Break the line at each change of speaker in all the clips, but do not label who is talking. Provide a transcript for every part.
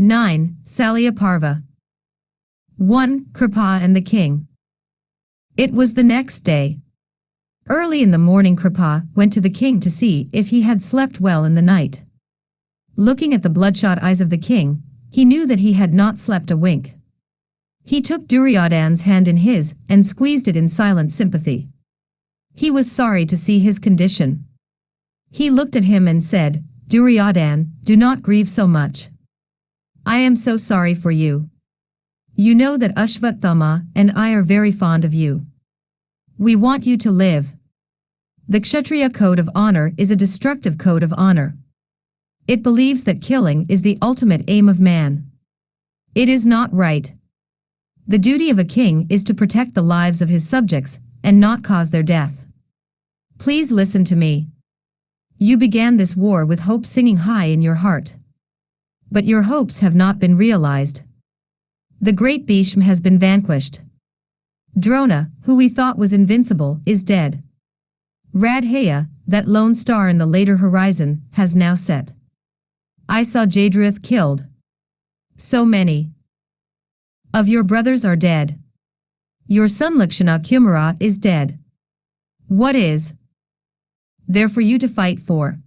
9. Salya Parva. 1. Kripa and the King. It was the next day. Early in the morning Kripa went to the king to see if he had slept well in the night. Looking at the bloodshot eyes of the king, he knew that he had not slept a wink. He took Duryodhan's hand in his and squeezed it in silent sympathy. He was sorry to see his condition. He looked at him and said, "Duryodhan, do not grieve so much. I am so sorry for you. You know that Ashvathama and I are very fond of you. We want you to live. The Kshatriya code of honor is a destructive code of honor. It believes that killing is the ultimate aim of man. It is not right. The duty of a king is to protect the lives of his subjects and not cause their death. Please listen to me. You began this war with hope singing high in your heart. But your hopes have not been realized. The great Bhishma has been vanquished. Drona, who we thought was invincible, is dead. Radheya, that lone star in the later horizon, has now set. I saw Jadruth killed. So many of your brothers are dead. Your son Lakshmana Kumara is dead. What is there for you to fight for?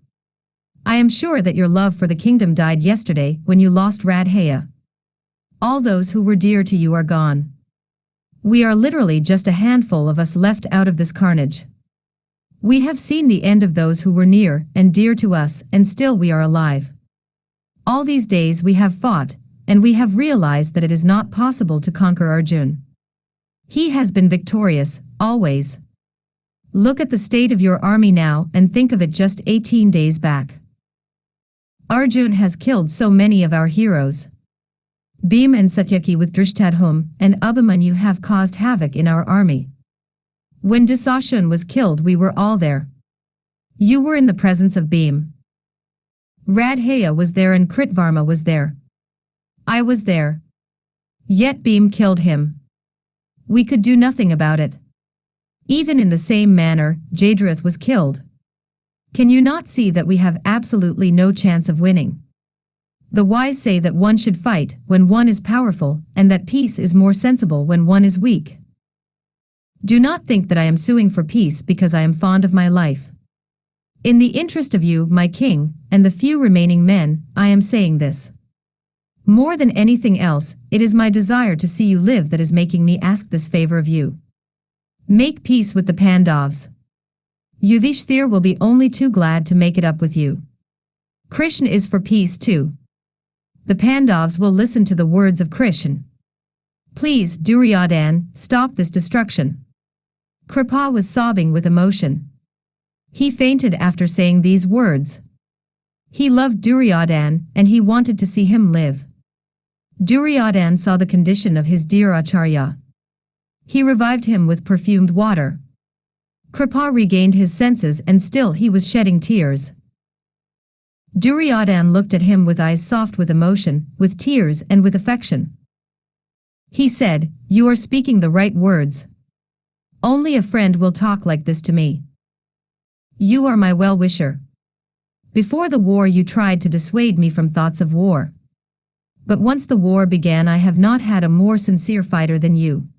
I am sure that your love for the kingdom died yesterday when you lost Radheya. All those who were dear to you are gone. We are literally just a handful of us left out of this carnage. We have seen the end of those who were near and dear to us, and still we are alive. All these days we have fought, and we have realized that it is not possible to conquer Arjun. He has been victorious, always. Look at the state of your army now and think of it just 18 days back. Arjun has killed so many of our heroes. Bhim and Satyaki with Drishtadhum and Abhimanyu have caused havoc in our army. When Duryodhan was killed we were all there. You were in the presence of Bhim. Radheya was there and Kritvarma was there. I was there. Yet Bhim killed him. We could do nothing about it. Even in the same manner, Jadruth was killed. Can you not see that we have absolutely no chance of winning? The wise say that one should fight when one is powerful, and that peace is more sensible when one is weak. Do not think that I am suing for peace because I am fond of my life. In the interest of you, my king, and the few remaining men, I am saying this. More than anything else, it is my desire to see you live that is making me ask this favor of you. Make peace with the Pandavas. Yudhishthir will be only too glad to make it up with you. Krishna is for peace too. The Pandavas will listen to the words of Krishna. Please, Duryodhan, stop this destruction. Kripa was sobbing with emotion. He fainted after saying these words. He loved Duryodhan and he wanted to see him live. Duryodhan saw the condition of his dear Acharya. He revived him with perfumed water. Kripa regained his senses and still he was shedding tears. Duryodhan looked at him with eyes soft with emotion, with tears and with affection. He said, "You are speaking the right words. Only a friend will talk like this to me. You are my well-wisher. Before the war you tried to dissuade me from thoughts of war. But once the war began I have not had a more sincere fighter than you.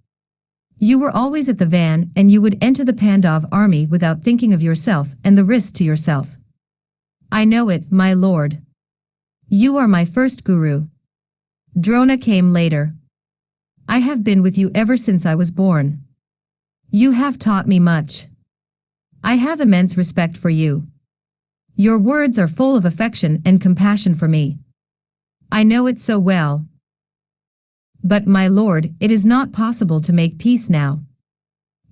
You were always at the van and you would enter the Pandav army without thinking of yourself and the risk to yourself. I know it, my lord. You are my first guru. Drona came later. I have been with you ever since I was born. You have taught me much. I have immense respect for you. Your words are full of affection and compassion for me. I know it so well. But my lord, it is not possible to make peace now.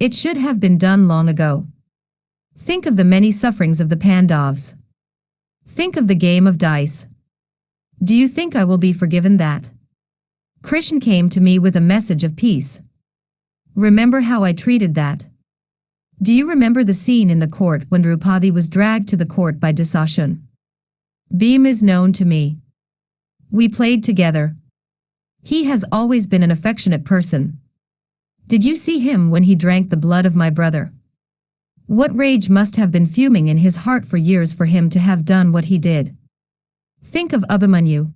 It should have been done long ago. Think of the many sufferings of the Pandavas. Think of the game of dice. Do you think I will be forgiven that? Krishna came to me with a message of peace. Remember how I treated that? Do you remember the scene in the court when Draupadi was dragged to the court by Duryodhan? Bhim is known to me. We played together. He has always been an affectionate person. Did you see him when he drank the blood of my brother? What rage must have been fuming in his heart for years for him to have done what he did. Think of Abhimanyu.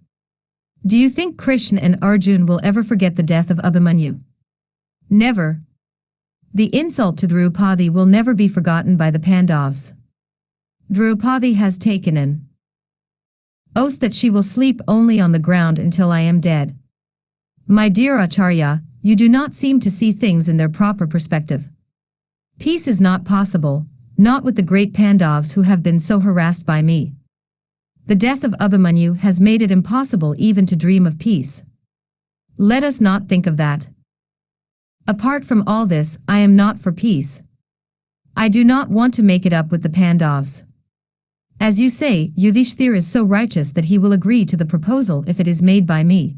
Do you think Krishna and Arjun will ever forget the death of Abhimanyu? Never. The insult to Draupadi will never be forgotten by the Pandavas. Draupadi has taken an oath that she will sleep only on the ground until I am dead. My dear Acharya, you do not seem to see things in their proper perspective. Peace is not possible, not with the great Pandavas who have been so harassed by me. The death of Abhimanyu has made it impossible even to dream of peace. Let us not think of that. Apart from all this, I am not for peace. I do not want to make it up with the Pandavas. As you say, Yudhishthir is so righteous that he will agree to the proposal if it is made by me.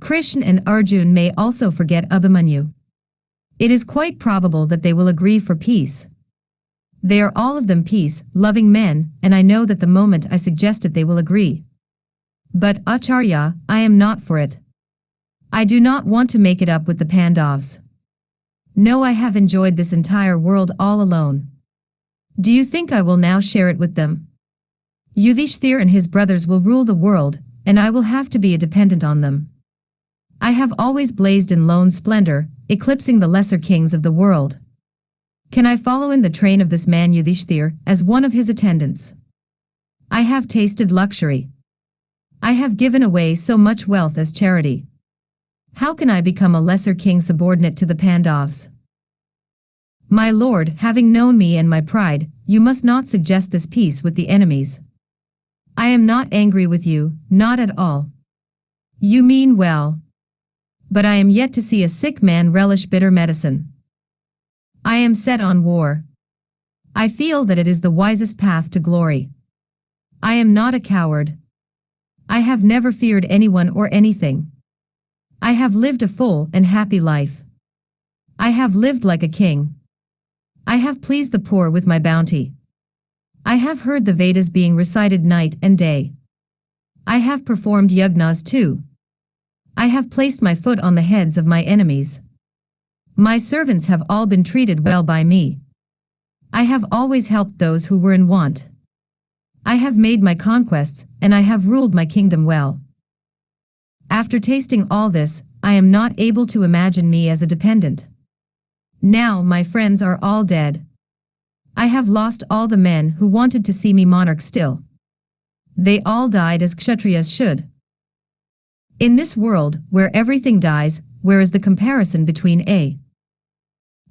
Krishna and Arjun may also forget Abhimanyu. It is quite probable that they will agree for peace. They are all of them peace-loving men, and I know that the moment I suggest it they will agree. But, Acharya, I am not for it. I do not want to make it up with the Pandavas. No, I have enjoyed this entire world all alone. Do you think I will now share it with them? Yudhishthir and his brothers will rule the world, and I will have to be a dependent on them. I have always blazed in lone splendor, eclipsing the lesser kings of the world. Can I follow in the train of this man Yudhishthir as one of his attendants? I have tasted luxury. I have given away so much wealth as charity. How can I become a lesser king subordinate to the Pandavas? My lord, having known me and my pride, you must not suggest this peace with the enemies. I am not angry with you, not at all. You mean well. But I am yet to see a sick man relish bitter medicine. I am set on war. I feel that it is the wisest path to glory. I am not a coward. I have never feared anyone or anything. I have lived a full and happy life. I have lived like a king. I have pleased the poor with my bounty. I have heard the Vedas being recited night and day. I have performed yagnas too. I have placed my foot on the heads of my enemies. My servants have all been treated well by me. I have always helped those who were in want. I have made my conquests, and I have ruled my kingdom well. After tasting all this, I am not able to imagine me as a dependent. Now my friends are all dead. I have lost all the men who wanted to see me monarch still. They all died as kshatriyas should. In this world, where everything dies, where is the comparison between a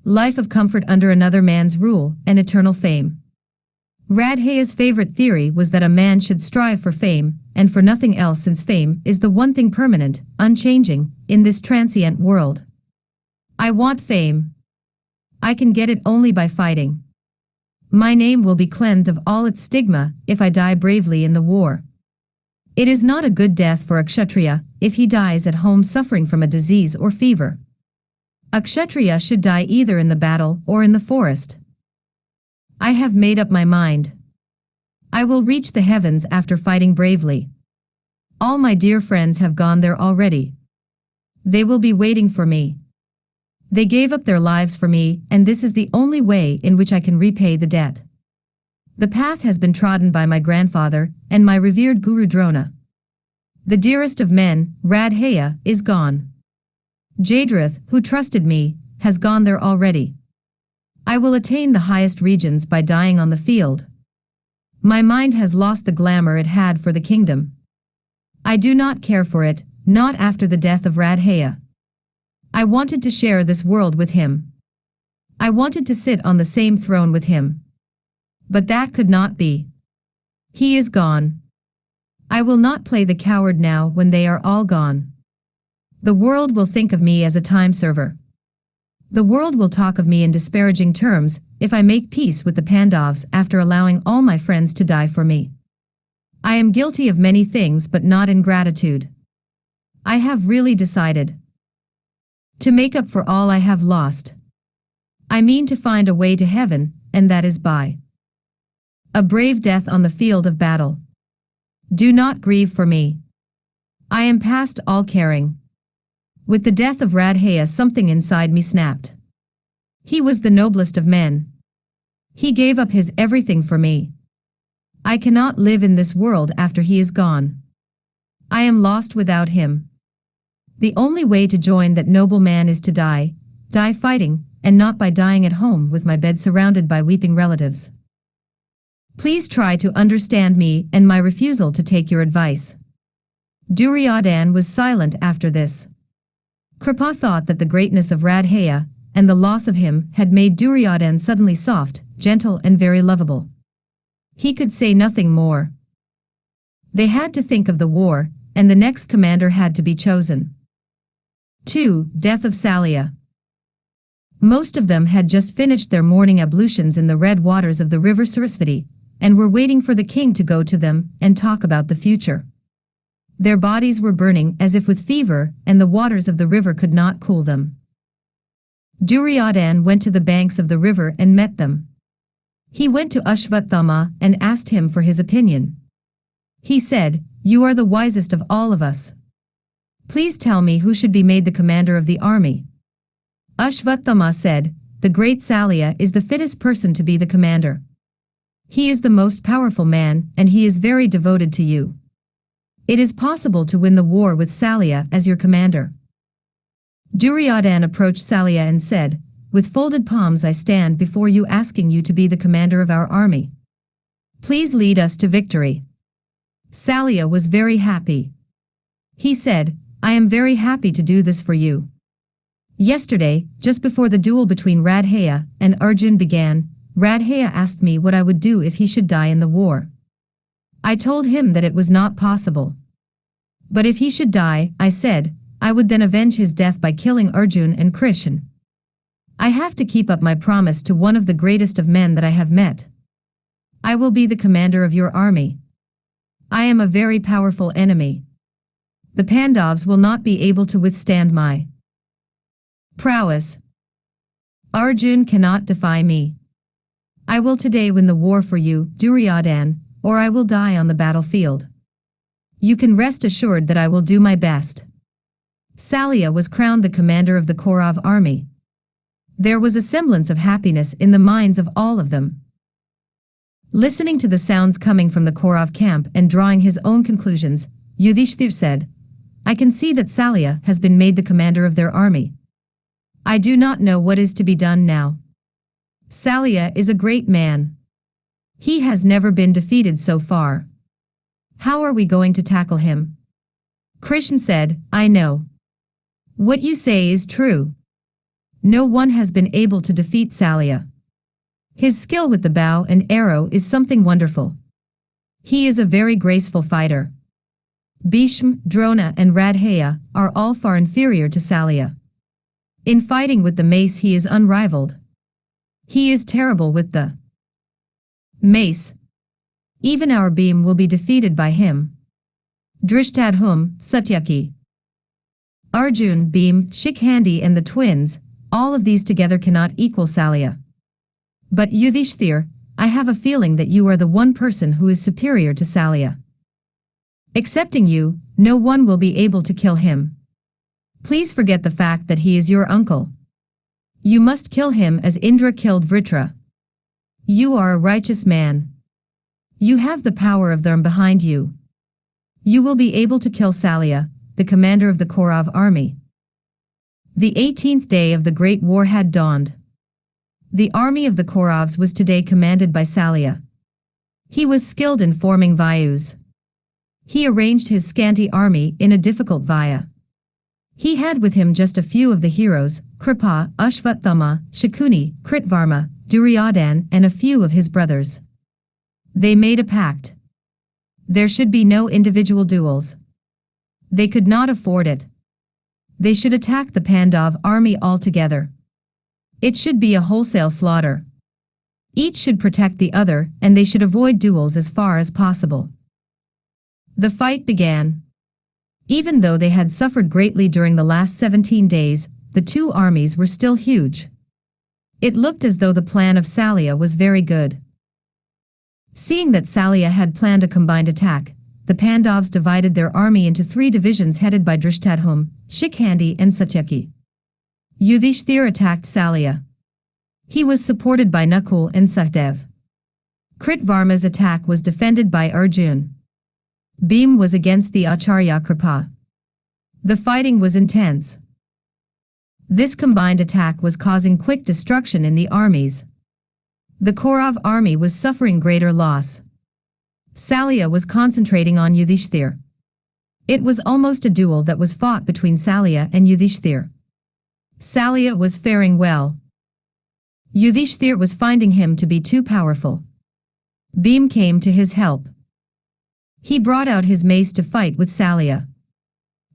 life of comfort under another man's rule and eternal fame? Radhaya's favorite theory was that a man should strive for fame, and for nothing else, since fame is the one thing permanent, unchanging, in this transient world. I want fame. I can get it only by fighting. My name will be cleansed of all its stigma if I die bravely in the war. It is not a good death for a kshatriya if he dies at home suffering from a disease or fever. A kshatriya should die either in the battle or in the forest. I have made up my mind. I will reach the heavens after fighting bravely. All my dear friends have gone there already. They will be waiting for me. They gave up their lives for me, and this is the only way in which I can repay the debt. The path has been trodden by my grandfather and my revered Guru Drona. The dearest of men, Radhaya, is gone. Jadarath, who trusted me, has gone there already. I will attain the highest regions by dying on the field. My mind has lost the glamour it had for the kingdom. I do not care for it, not after the death of Radhaya. I wanted to share this world with him. I wanted to sit on the same throne with him. But that could not be. He is gone. I will not play the coward now when they are all gone. The world will think of me as a time server. The world will talk of me in disparaging terms if I make peace with the Pandavas after allowing all my friends to die for me. I am guilty of many things, but not ingratitude. I have really decided to make up for all I have lost. I mean to find a way to heaven, and that is by a brave death on the field of battle. Do not grieve for me. I am past all caring. With the death of Radhaya, something inside me snapped. He was the noblest of men. He gave up his everything for me. I cannot live in this world after he is gone. I am lost without him. The only way to join that noble man is to die fighting, and not by dying at home with my bed surrounded by weeping relatives. Please try to understand me and my refusal to take your advice." Duryodhan was silent after this. Kripa thought that the greatness of Radheya and the loss of him had made Duryodhan suddenly soft, gentle and very lovable. He could say nothing more. They had to think of the war, and the next commander had to be chosen. 2. Death of Salya. Most of them had just finished their morning ablutions in the red waters of the river Sarasvati, and were waiting for the king to go to them and talk about the future. Their bodies were burning as if with fever, and the waters of the river could not cool them. Duryodhan went to the banks of the river and met them. He went to Ashvathama and asked him for his opinion. He said, "You are the wisest of all of us. Please tell me who should be made the commander of the army." Ashvathama said, "The great Salya is the fittest person to be the commander. He is the most powerful man, and he is very devoted to you. It is possible to win the war with Salya as your commander." Duryodhan approached Salya and said, "With folded palms I stand before you asking you to be the commander of our army. Please lead us to victory." Salya was very happy. He said, "I am very happy to do this for you. Yesterday, just before the duel between Radheya and Arjun began, Radheya asked me what I would do if he should die in the war. I told him that it was not possible. But if he should die, I said, I would then avenge his death by killing Arjun and Krishna. I have to keep up my promise to one of the greatest of men that I have met. I will be the commander of your army. I am a very powerful enemy. The Pandavas will not be able to withstand my prowess. Arjun cannot defy me. I will today win the war for you, Duryodhan, or I will die on the battlefield. You can rest assured that I will do my best." Salya was crowned the commander of the Kaurav army. There was a semblance of happiness in the minds of all of them. Listening to the sounds coming from the Kaurav camp and drawing his own conclusions, Yudhishthir said, "I can see that Salya has been made the commander of their army. I do not know what is to be done now. Salya is a great man. He has never been defeated so far. How are we going to tackle him?" Krishna said, "I know. What you say is true. No one has been able to defeat Salya. His skill with the bow and arrow is something wonderful. He is a very graceful fighter. Bhishma, Drona and Radheya are all far inferior to Salya. In fighting with the mace he is unrivaled. He is terrible with the mace. Even our beam will be defeated by him. Drishtadhum, Satyaki, Arjun, Bhim, Shikhandi and the twins, all of these together cannot equal Salya. But Yudhishthir, I have a feeling that you are the one person who is superior to Salya. Excepting you, no one will be able to kill him. Please forget the fact that he is your uncle. You must kill him as Indra killed Vritra. You are a righteous man. You have the power of Dharma behind you. You will be able to kill Salya, the commander of the Kaurav army." The 18th day of the great war had dawned. The army of the Kauravas was today commanded by Salya. He was skilled in forming vayus. He arranged his scanty army in a difficult vaya. He had with him just a few of the heroes, Kripa, Ashvathama, Shakuni, Kritvarma, Duryodhan and a few of his brothers. They made a pact. There should be no individual duels. They could not afford it. They should attack the Pandav army altogether. It should be a wholesale slaughter. Each should protect the other, and they should avoid duels as far as possible. The fight began. Even though they had suffered greatly during the last 17 days, the two armies were still huge. It looked as though the plan of Salya was very good. Seeing that Salya had planned a combined attack, the Pandavas divided their army into 3 divisions headed by Drishtadhum, Shikhandi and Satyaki. Yudhishthir attacked Salya. He was supported by Nakul and Sahdev. Kritvarma's attack was defended by Arjun. Bhim was against the Acharya Kripa. The fighting was intense. This combined attack was causing quick destruction in the armies. The Kaurav army was suffering greater loss. Salya was concentrating on Yudhishthir. It was almost a duel that was fought between Salya and Yudhishthir. Salya was faring well. Yudhishthir was finding him to be too powerful. Bhim came to his help. He brought out his mace to fight with Salya.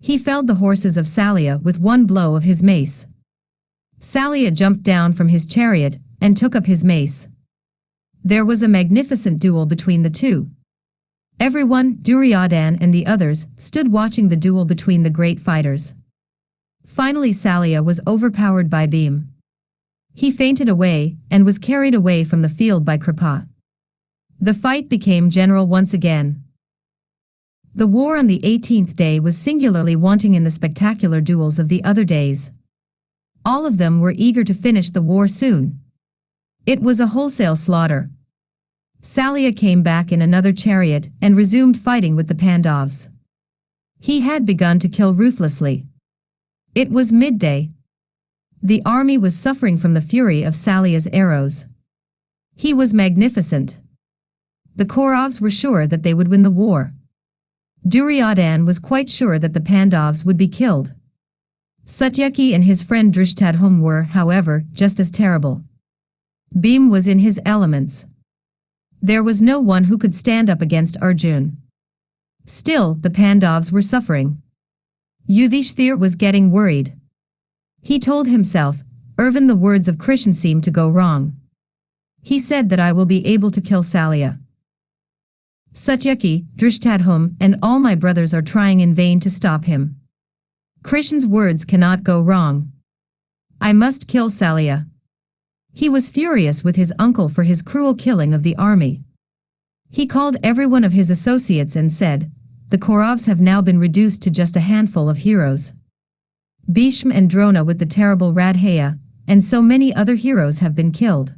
He felled the horses of Salya with one blow of his mace. Salya jumped down from his chariot and took up his mace. There was a magnificent duel between the two. Everyone, Duryodhan and the others, stood watching the duel between the great fighters. Finally Salya was overpowered by Bhim. He fainted away and was carried away from the field by Kripa. The fight became general once again. The war on the 18th day was singularly wanting in the spectacular duels of the other days. All of them were eager to finish the war soon. It was a wholesale slaughter. Salya came back in another chariot and resumed fighting with the Pandavas. He had begun to kill ruthlessly. It was midday. The army was suffering from the fury of Salya's arrows. He was magnificent. The Kauravas were sure that they would win the war. Duryodhan was quite sure that the Pandavas would be killed. Satyaki and his friend Drishtadhum were, however, just as terrible. Bhim was in his elements. There was no one who could stand up against Arjun. Still, the Pandavas were suffering. Yudhishthir was getting worried. He told himself, "Even the words of Krishna seem to go wrong. He said that I will be able to kill Salya. Satyaki, Drishtadhum, and all my brothers are trying in vain to stop him. Krishna's words cannot go wrong. I must kill Salya." He was furious with his uncle for his cruel killing of the army. He called every one of his associates and said, "The Kauravas have now been reduced to just a handful of heroes. Bhishma and Drona with the terrible Radheya, and so many other heroes have been killed.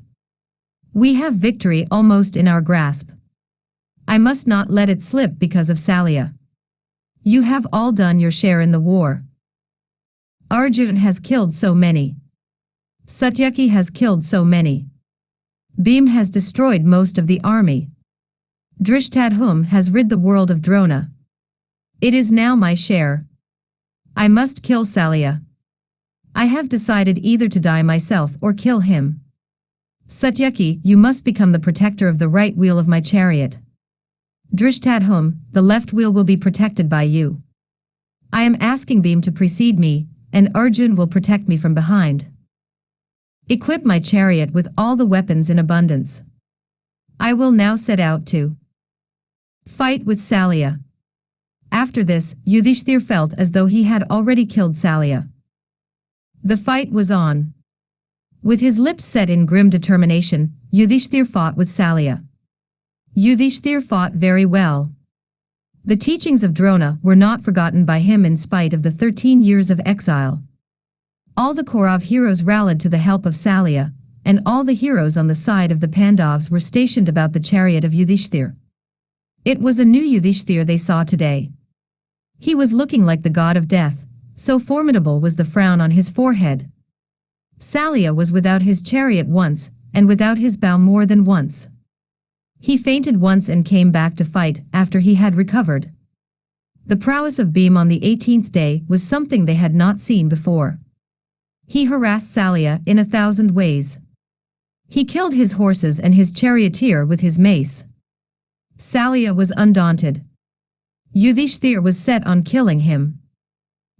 We have victory almost in our grasp. I must not let it slip because of Salya. You have all done your share in the war. Arjun has killed so many. Satyaki has killed so many. Bhim has destroyed most of the army. Drishtadhum has rid the world of Drona. It is now my share. I must kill Salya. I have decided either to die myself or kill him. Satyaki, you must become the protector of the right wheel of my chariot. Drishtadhum, the left wheel will be protected by you. I am asking Bhim to precede me, and Arjun will protect me from behind. Equip my chariot with all the weapons in abundance. I will now set out to fight with Salya." After this, Yudhishthir felt as though he had already killed Salya. The fight was on. With his lips set in grim determination, Yudhishthir fought with Salya. Yudhishthir fought very well. The teachings of Drona were not forgotten by him in spite of the 13 years of exile. All the Kaurav heroes rallied to the help of Salya, and all the heroes on the side of the Pandavas were stationed about the chariot of Yudhishthir. It was a new Yudhishthir they saw today. He was looking like the god of death, so formidable was the frown on his forehead. Salya was without his chariot once, and without his bow more than once. He fainted once and came back to fight after he had recovered. The prowess of Bhim on the 18th day was something they had not seen before. He harassed Salya in 1,000 ways. He killed his horses and his charioteer with his mace. Salya was undaunted. Yudhishthir was set on killing him.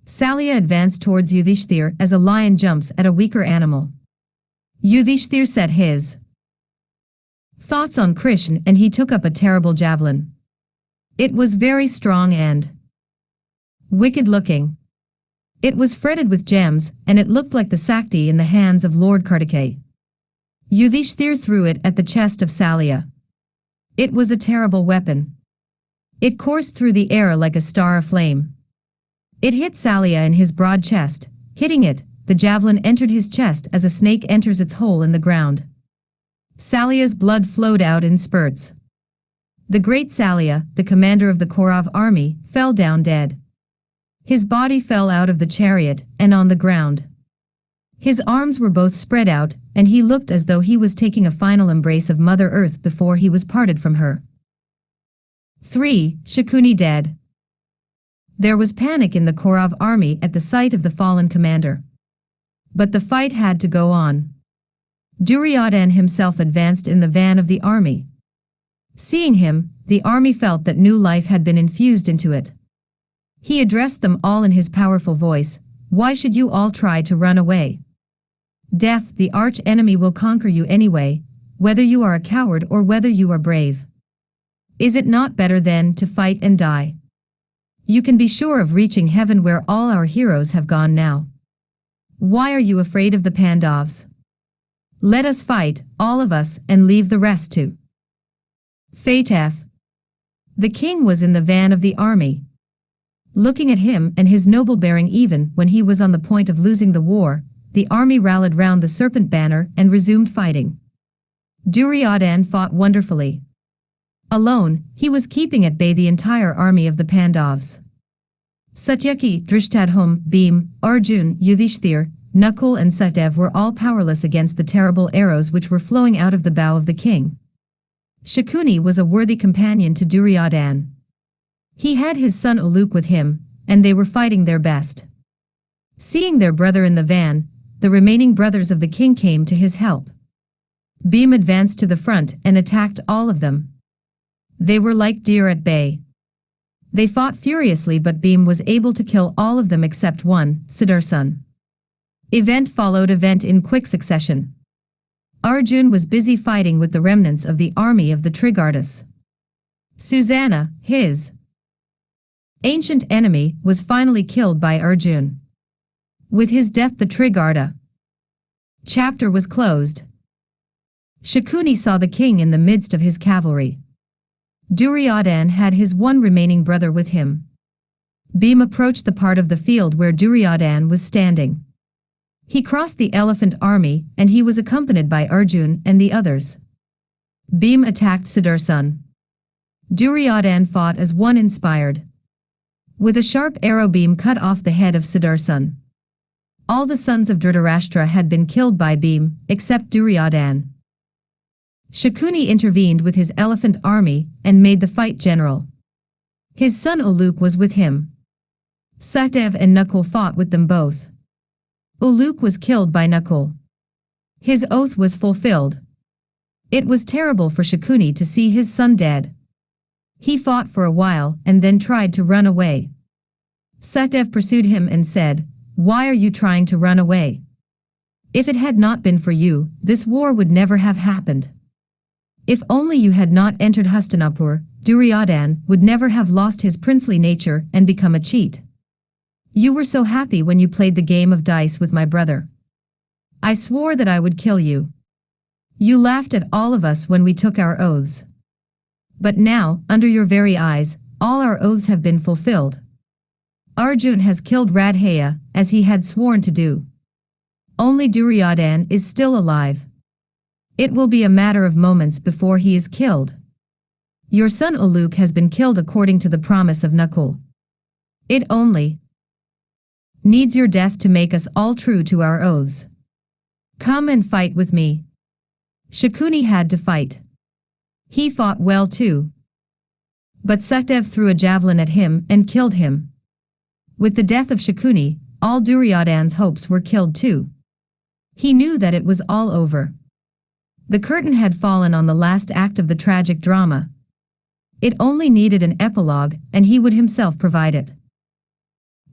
Salya advanced towards Yudhishthir as a lion jumps at a weaker animal. Yudhishthir set his thoughts on Krishna and he took up a terrible javelin. It was very strong and wicked looking. It was fretted with gems, and it looked like the Sakti in the hands of Lord Kartikeya. Yudhishthir threw it at the chest of Salya. It was a terrible weapon. It coursed through the air like a star aflame. It hit Salya in his broad chest. Hitting it, the javelin entered his chest as a snake enters its hole in the ground. Salya's blood flowed out in spurts. The great Salya, the commander of the Kaurav army, fell down dead. His body fell out of the chariot and on the ground. His arms were both spread out, and he looked as though he was taking a final embrace of Mother Earth before he was parted from her. 3. Shakuni dead. There was panic in the Kaurav army at the sight of the fallen commander. But the fight had to go on. Duryodhan himself advanced in the van of the army. Seeing him, the army felt that new life had been infused into it. He addressed them all in his powerful voice, "Why should you all try to run away? Death, the arch-enemy, will conquer you anyway, whether you are a coward or whether you are brave. Is it not better then to fight and die? You can be sure of reaching heaven where all our heroes have gone now. Why are you afraid of the Pandavas? Let us fight, all of us, and leave the rest to fate." The king was in the van of the army. Looking at him and his noble bearing even when he was on the point of losing the war, the army rallied round the serpent banner and resumed fighting. Duryodhan fought wonderfully. Alone, he was keeping at bay the entire army of the Pandavas. Satyaki, Drishtadhum, Bhim, Arjun, Yudhishthir, Nakul and Sahdev were all powerless against the terrible arrows which were flowing out of the bow of the king. Shakuni was a worthy companion to Duryodhan. He had his son Uluk with him, and they were fighting their best. Seeing their brother in the van, the remaining brothers of the king came to his help. Bhim advanced to the front and attacked all of them. They were like deer at bay. They fought furiously, but Bhim was able to kill all of them except one, Sudarsan. Event followed event in quick succession. Arjun was busy fighting with the remnants of the army of the Trigardas. Susanna, his ancient enemy, was finally killed by Arjun. With his death the Trigarda chapter was closed. Shakuni saw the king in the midst of his cavalry. Duryodhan had his one remaining brother with him. Bhim approached the part of the field where Duryodhan was standing. He crossed the elephant army, and he was accompanied by Arjun and the others. Bhim attacked Sudarsan. Duryodhan fought as one inspired. With a sharp arrow Bhim cut off the head of Sudarsan. All the sons of Dhritarashtra had been killed by Bhim, except Duryodhan. Shakuni intervened with his elephant army and made the fight general. His son Uluk was with him. Sahdev and Nakul fought with them both. Uluk was killed by Nakul. His oath was fulfilled. It was terrible for Shakuni to see his son dead. He fought for a while and then tried to run away. Sahdev pursued him and said, "Why are you trying to run away? If it had not been for you, this war would never have happened. If only you had not entered Hastinapur, Duryodhan would never have lost his princely nature and become a cheat. You were so happy when you played the game of dice with my brother. I swore that I would kill you. You laughed at all of us when we took our oaths. But now, under your very eyes, all our oaths have been fulfilled. Arjun has killed Radheya, as he had sworn to do. Only Duryodhan is still alive. It will be a matter of moments before he is killed. Your son Uluk has been killed according to the promise of Nakul. It only needs your death to make us all true to our oaths. Come and fight with me." Shakuni had to fight. He fought well too. But Sahdev threw a javelin at him and killed him. With the death of Shakuni, all Duryodhan's hopes were killed too. He knew that it was all over. The curtain had fallen on the last act of the tragic drama. It only needed an epilogue, and he would himself provide it.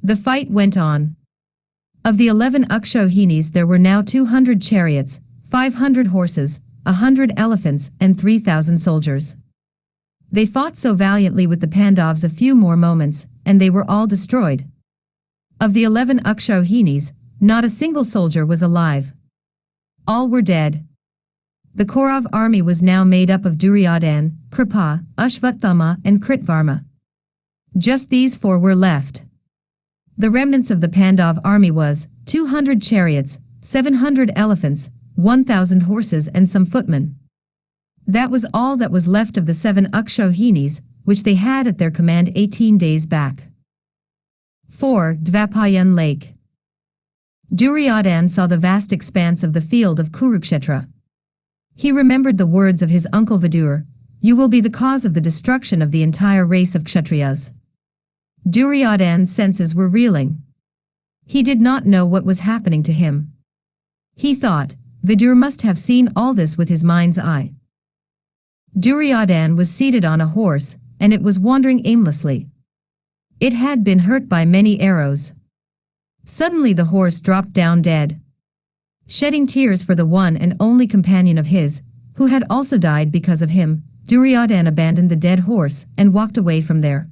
The fight went on. Of the 11 Akshohinis there were now 200 chariots, 500 horses, 100 elephants, and 3,000 soldiers. They fought so valiantly with the Pandavas a few more moments, and they were all destroyed. Of the 11 Akshohinis, not a single soldier was alive. All were dead. The Kaurav army was now made up of Duryodhan, Kripa, Ashvathama, and Kritvarma. Just these four were left. The remnants of the Pandav army was 200 chariots, 700 elephants, 1,000 horses and some footmen. That was all that was left of the 7 Akshohinis, which they had at their command 18 days back. 4. Dvapayan Lake. Duryodhan saw the vast expanse of the field of Kurukshetra. He remembered the words of his uncle Vidur, "You will be the cause of the destruction of the entire race of Kshatriyas." Duryodhan's senses were reeling. He did not know what was happening to him. He thought, Vidur must have seen all this with his mind's eye. Duryodhan was seated on a horse, and it was wandering aimlessly. It had been hurt by many arrows. Suddenly the horse dropped down dead. Shedding tears for the one and only companion of his, who had also died because of him, Duryodhan abandoned the dead horse and walked away from there.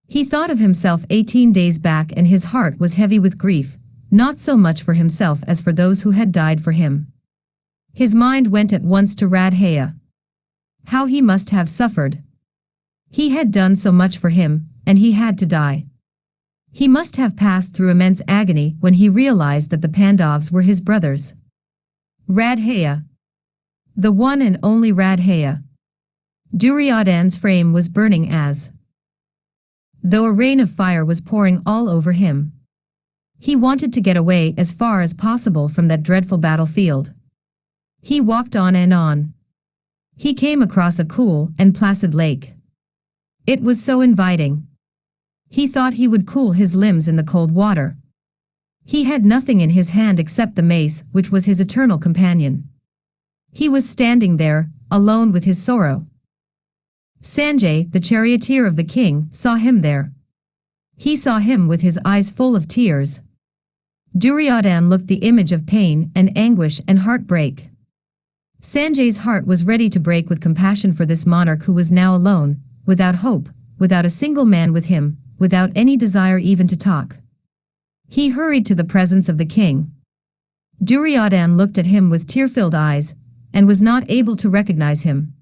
He thought of himself 18 days back, and his heart was heavy with grief, not so much for himself as for those who had died for him. His mind went at once to Radheya. How he must have suffered. He had done so much for him, and he had to die. He must have passed through immense agony when he realized that the Pandavas were his brothers. Radheya. The one and only Radheya. Duryodhan's frame was burning as though a rain of fire was pouring all over him. He wanted to get away as far as possible from that dreadful battlefield. He walked on and on. He came across a cool and placid lake. It was so inviting. He thought he would cool his limbs in the cold water. He had nothing in his hand except the mace, which was his eternal companion. He was standing there, alone with his sorrow. Sanjay, the charioteer of the king, saw him there. He saw him with his eyes full of tears. Duryodhan looked the image of pain and anguish and heartbreak. Sanjay's heart was ready to break with compassion for this monarch who was now alone, without hope, without a single man with him, without any desire even to talk. He hurried to the presence of the king. Duryodhan looked at him with tear-filled eyes, and was not able to recognize him.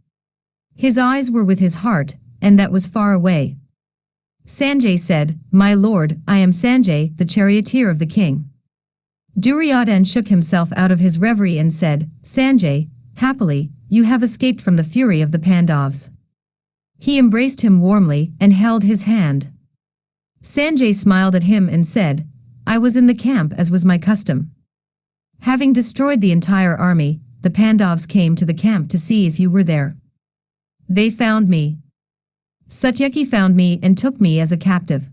His eyes were with his heart, and that was far away. Sanjay said, "My lord, I am Sanjay, the charioteer of the king." Duryodhan shook himself out of his reverie and said, "Sanjay, happily, you have escaped from the fury of the Pandavas." He embraced him warmly and held his hand. Sanjay smiled at him and said, "I was in the camp as was my custom. Having destroyed the entire army, the Pandavas came to the camp to see if you were there. They found me. Satyaki found me and took me as a captive.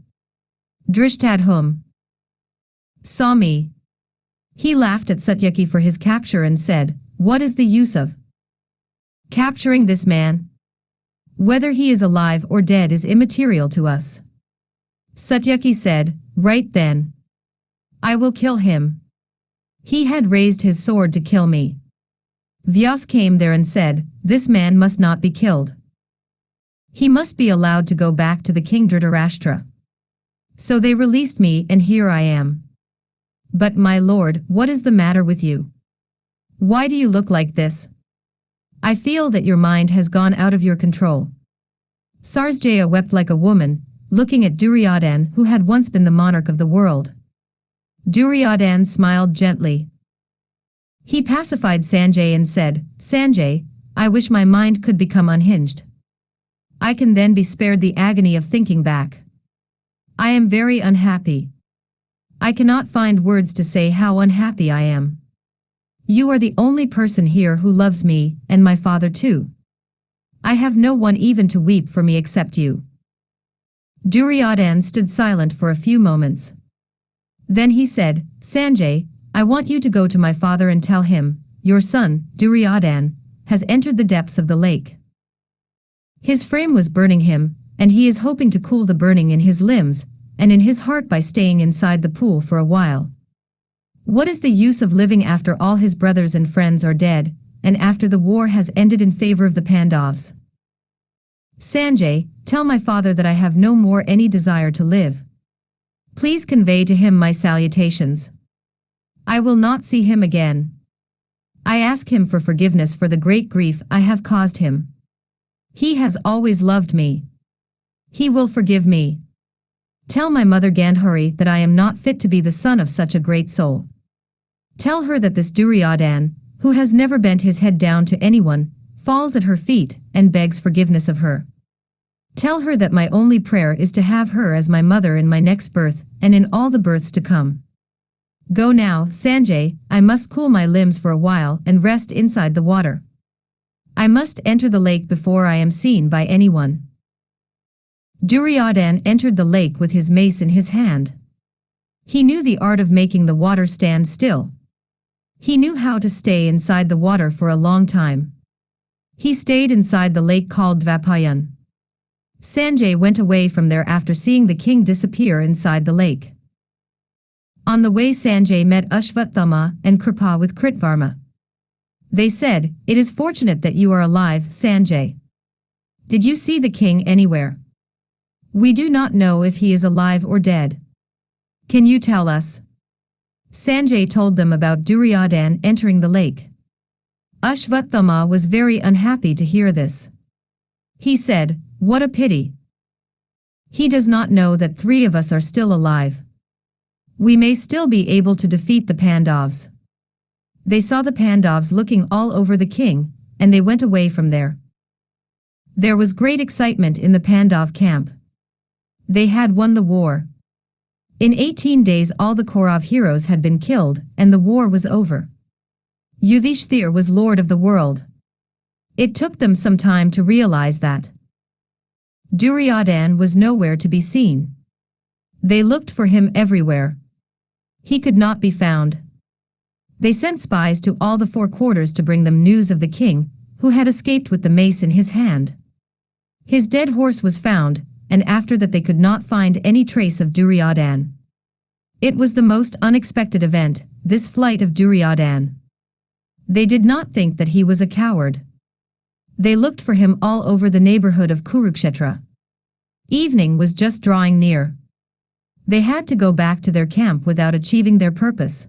Drishtadhum saw me. He laughed at Satyaki for his capture and said, 'What is the use of capturing this man? Whether he is alive or dead is immaterial to us.' Satyaki said, 'Right then. I will kill him.' He had raised his sword to kill me. Vyas came there and said, 'This man must not be killed. He must be allowed to go back to the king Dhritarashtra.' So they released me, and here I am. But my lord, what is the matter with you? Why do you look like this? I feel that your mind has gone out of your control." Sarsjaya wept like a woman, looking at Duryodhan, who had once been the monarch of the world. Duryodhan smiled gently. He pacified Sanjay and said, "Sanjay, I wish my mind could become unhinged. I can then be spared the agony of thinking back. I am very unhappy. I cannot find words to say how unhappy I am. You are the only person here who loves me, and my father too. I have no one even to weep for me except you." Duryodhan stood silent for a few moments. Then he said, "Sanjay, I want you to go to my father and tell him, your son, Duryodhan, has entered the depths of the lake. His frame was burning him, and he is hoping to cool the burning in his limbs and in his heart by staying inside the pool for a while. What is the use of living after all his brothers and friends are dead, and after the war has ended in favor of the Pandavas? Sanjay, tell my father that I have no more any desire to live. Please convey to him my salutations. I will not see him again. I ask him for forgiveness for the great grief I have caused him. He has always loved me. He will forgive me. Tell my mother Gandhari that I am not fit to be the son of such a great soul. Tell her that this Duryodhan, who has never bent his head down to anyone, falls at her feet, and begs forgiveness of her. Tell her that my only prayer is to have her as my mother in my next birth, and in all the births to come. Go now, Sanjay, I must cool my limbs for a while and rest inside the water. I must enter the lake before I am seen by anyone. Duryodhan entered the lake with his mace in his hand. He knew the art of making the water stand still. He knew how to stay inside the water for a long time. He stayed inside the lake called Dvapayan. Sanjay went away from there after seeing the king disappear inside the lake. On the way Sanjay met Ashvathama and Kripa with Kritvarma. They said, "It is fortunate that you are alive, Sanjay. Did you see the king anywhere? We do not know if he is alive or dead. Can you tell us?" Sanjay told them about Duryodhan entering the lake. Ashvathama was very unhappy to hear this. He said, "What a pity. He does not know that 3 of us are still alive. We may still be able to defeat the Pandavas." They saw the Pandavas looking all over the king, and they went away from there. There was great excitement in the Pandav camp. They had won the war. In 18 days all the Kaurav heroes had been killed, and the war was over. Yudhishthir was lord of the world. It took them some time to realize that. Duryodhan was nowhere to be seen. They looked for him everywhere. He could not be found. They sent spies to all the 4 quarters to bring them news of the king, who had escaped with the mace in his hand. His dead horse was found, and after that they could not find any trace of Duryodhan. It was the most unexpected event, this flight of Duryodhan. They did not think that he was a coward. They looked for him all over the neighborhood of Kurukshetra. Evening was just drawing near. They had to go back to their camp without achieving their purpose.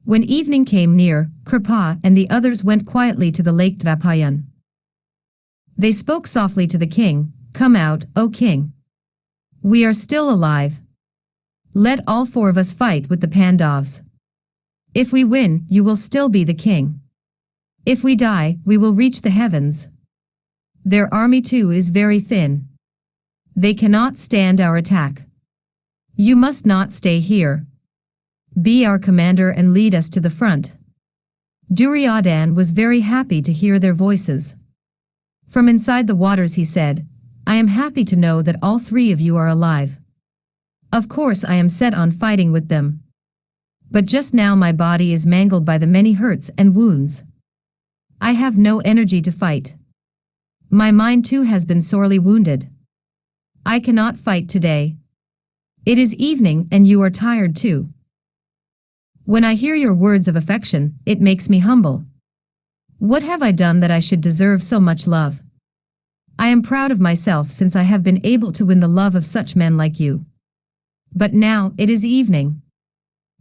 When evening came near, Kripa and the others went quietly to the lake Dvapayan. They spoke softly to the king, "Come out, O king. We are still alive. Let all 4 of us fight with the Pandavas. If we win, you will still be the king. If we die, we will reach the heavens. Their army too is very thin. They cannot stand our attack. You must not stay here. Be our commander and lead us to the front." Duryodhan was very happy to hear their voices. From inside the waters he said, "I am happy to know that all 3 of you are alive. Of course I am set on fighting with them. But just now my body is mangled by the many hurts and wounds. I have no energy to fight. My mind too has been sorely wounded. I cannot fight today. It is evening and you are tired too. When I hear your words of affection, it makes me humble. What have I done that I should deserve so much love? I am proud of myself since I have been able to win the love of such men like you. But now it is evening.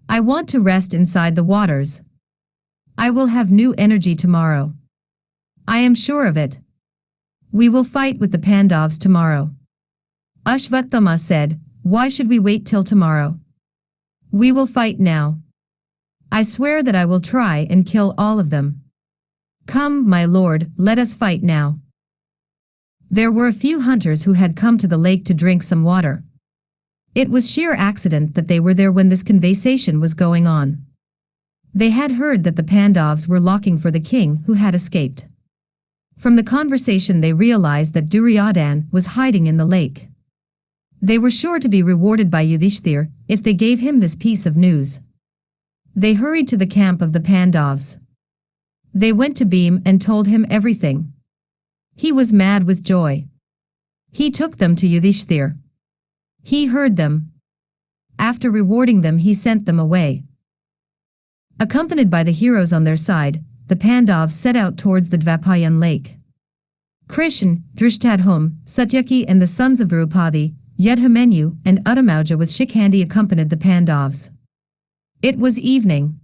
I want to rest inside the waters. I will have new energy tomorrow. I am sure of it. We will fight with the Pandavas tomorrow." Ashvathama said, "Why should we wait till tomorrow? We will fight now. I swear that I will try and kill all of them. Come, my lord, let us fight now." There were a few hunters who had come to the lake to drink some water. It was sheer accident that they were there when this conversation was going on. They had heard that the Pandavas were looking for the king who had escaped. From the conversation they realized that Duryodhan was hiding in the lake. They were sure to be rewarded by Yudhishthir if they gave him this piece of news. They hurried to the camp of the Pandavas. They went to Bhim and told him everything. He was mad with joy. He took them to Yudhishthir. He heard them. After rewarding them he sent them away. Accompanied by the heroes on their side, the Pandavas set out towards the Dvapayan lake. Krishna, Drishtadhum, Satyaki and the sons of Draupadi, Yudhamanyu and Uttamaja with Shikhandi accompanied the Pandavas. It was evening.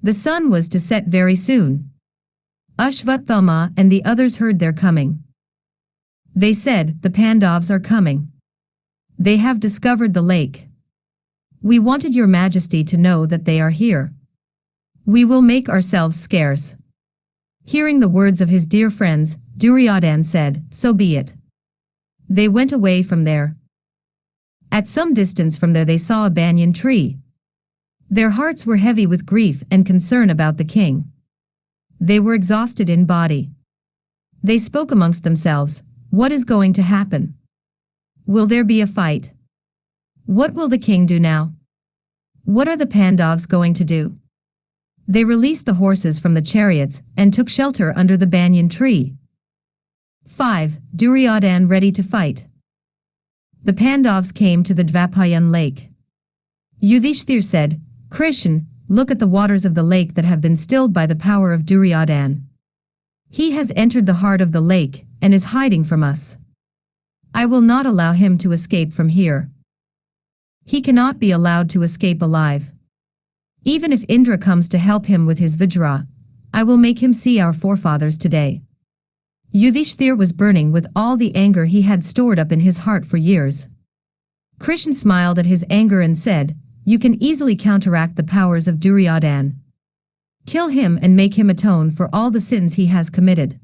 The sun was to set very soon. Ashvathama and the others heard their coming. They said, "The Pandavas are coming. They have discovered the lake. We wanted your majesty to know that they are here. We will make ourselves scarce." Hearing the words of his dear friends, Duryodhan said, "So be it." They went away from there. At some distance from there they saw a banyan tree. Their hearts were heavy with grief and concern about the king. They were exhausted in body. They spoke amongst themselves, "What is going to happen? Will there be a fight? What will the king do now? What are the Pandavas going to do?" They released the horses from the chariots and took shelter under the banyan tree. 5. Duryodhan ready to fight. The Pandavas came to the Dvapayan lake. Yudhishthir said, "Krishna, look at the waters of the lake that have been stilled by the power of Duryodhan. He has entered the heart of the lake and is hiding from us. I will not allow him to escape from here. He cannot be allowed to escape alive. Even if Indra comes to help him with his Vajra, I will make him see our forefathers today." Yudhishthir was burning with all the anger he had stored up in his heart for years. Krishna smiled at his anger and said, "You can easily counteract the powers of Duryodhan. Kill him and make him atone for all the sins he has committed."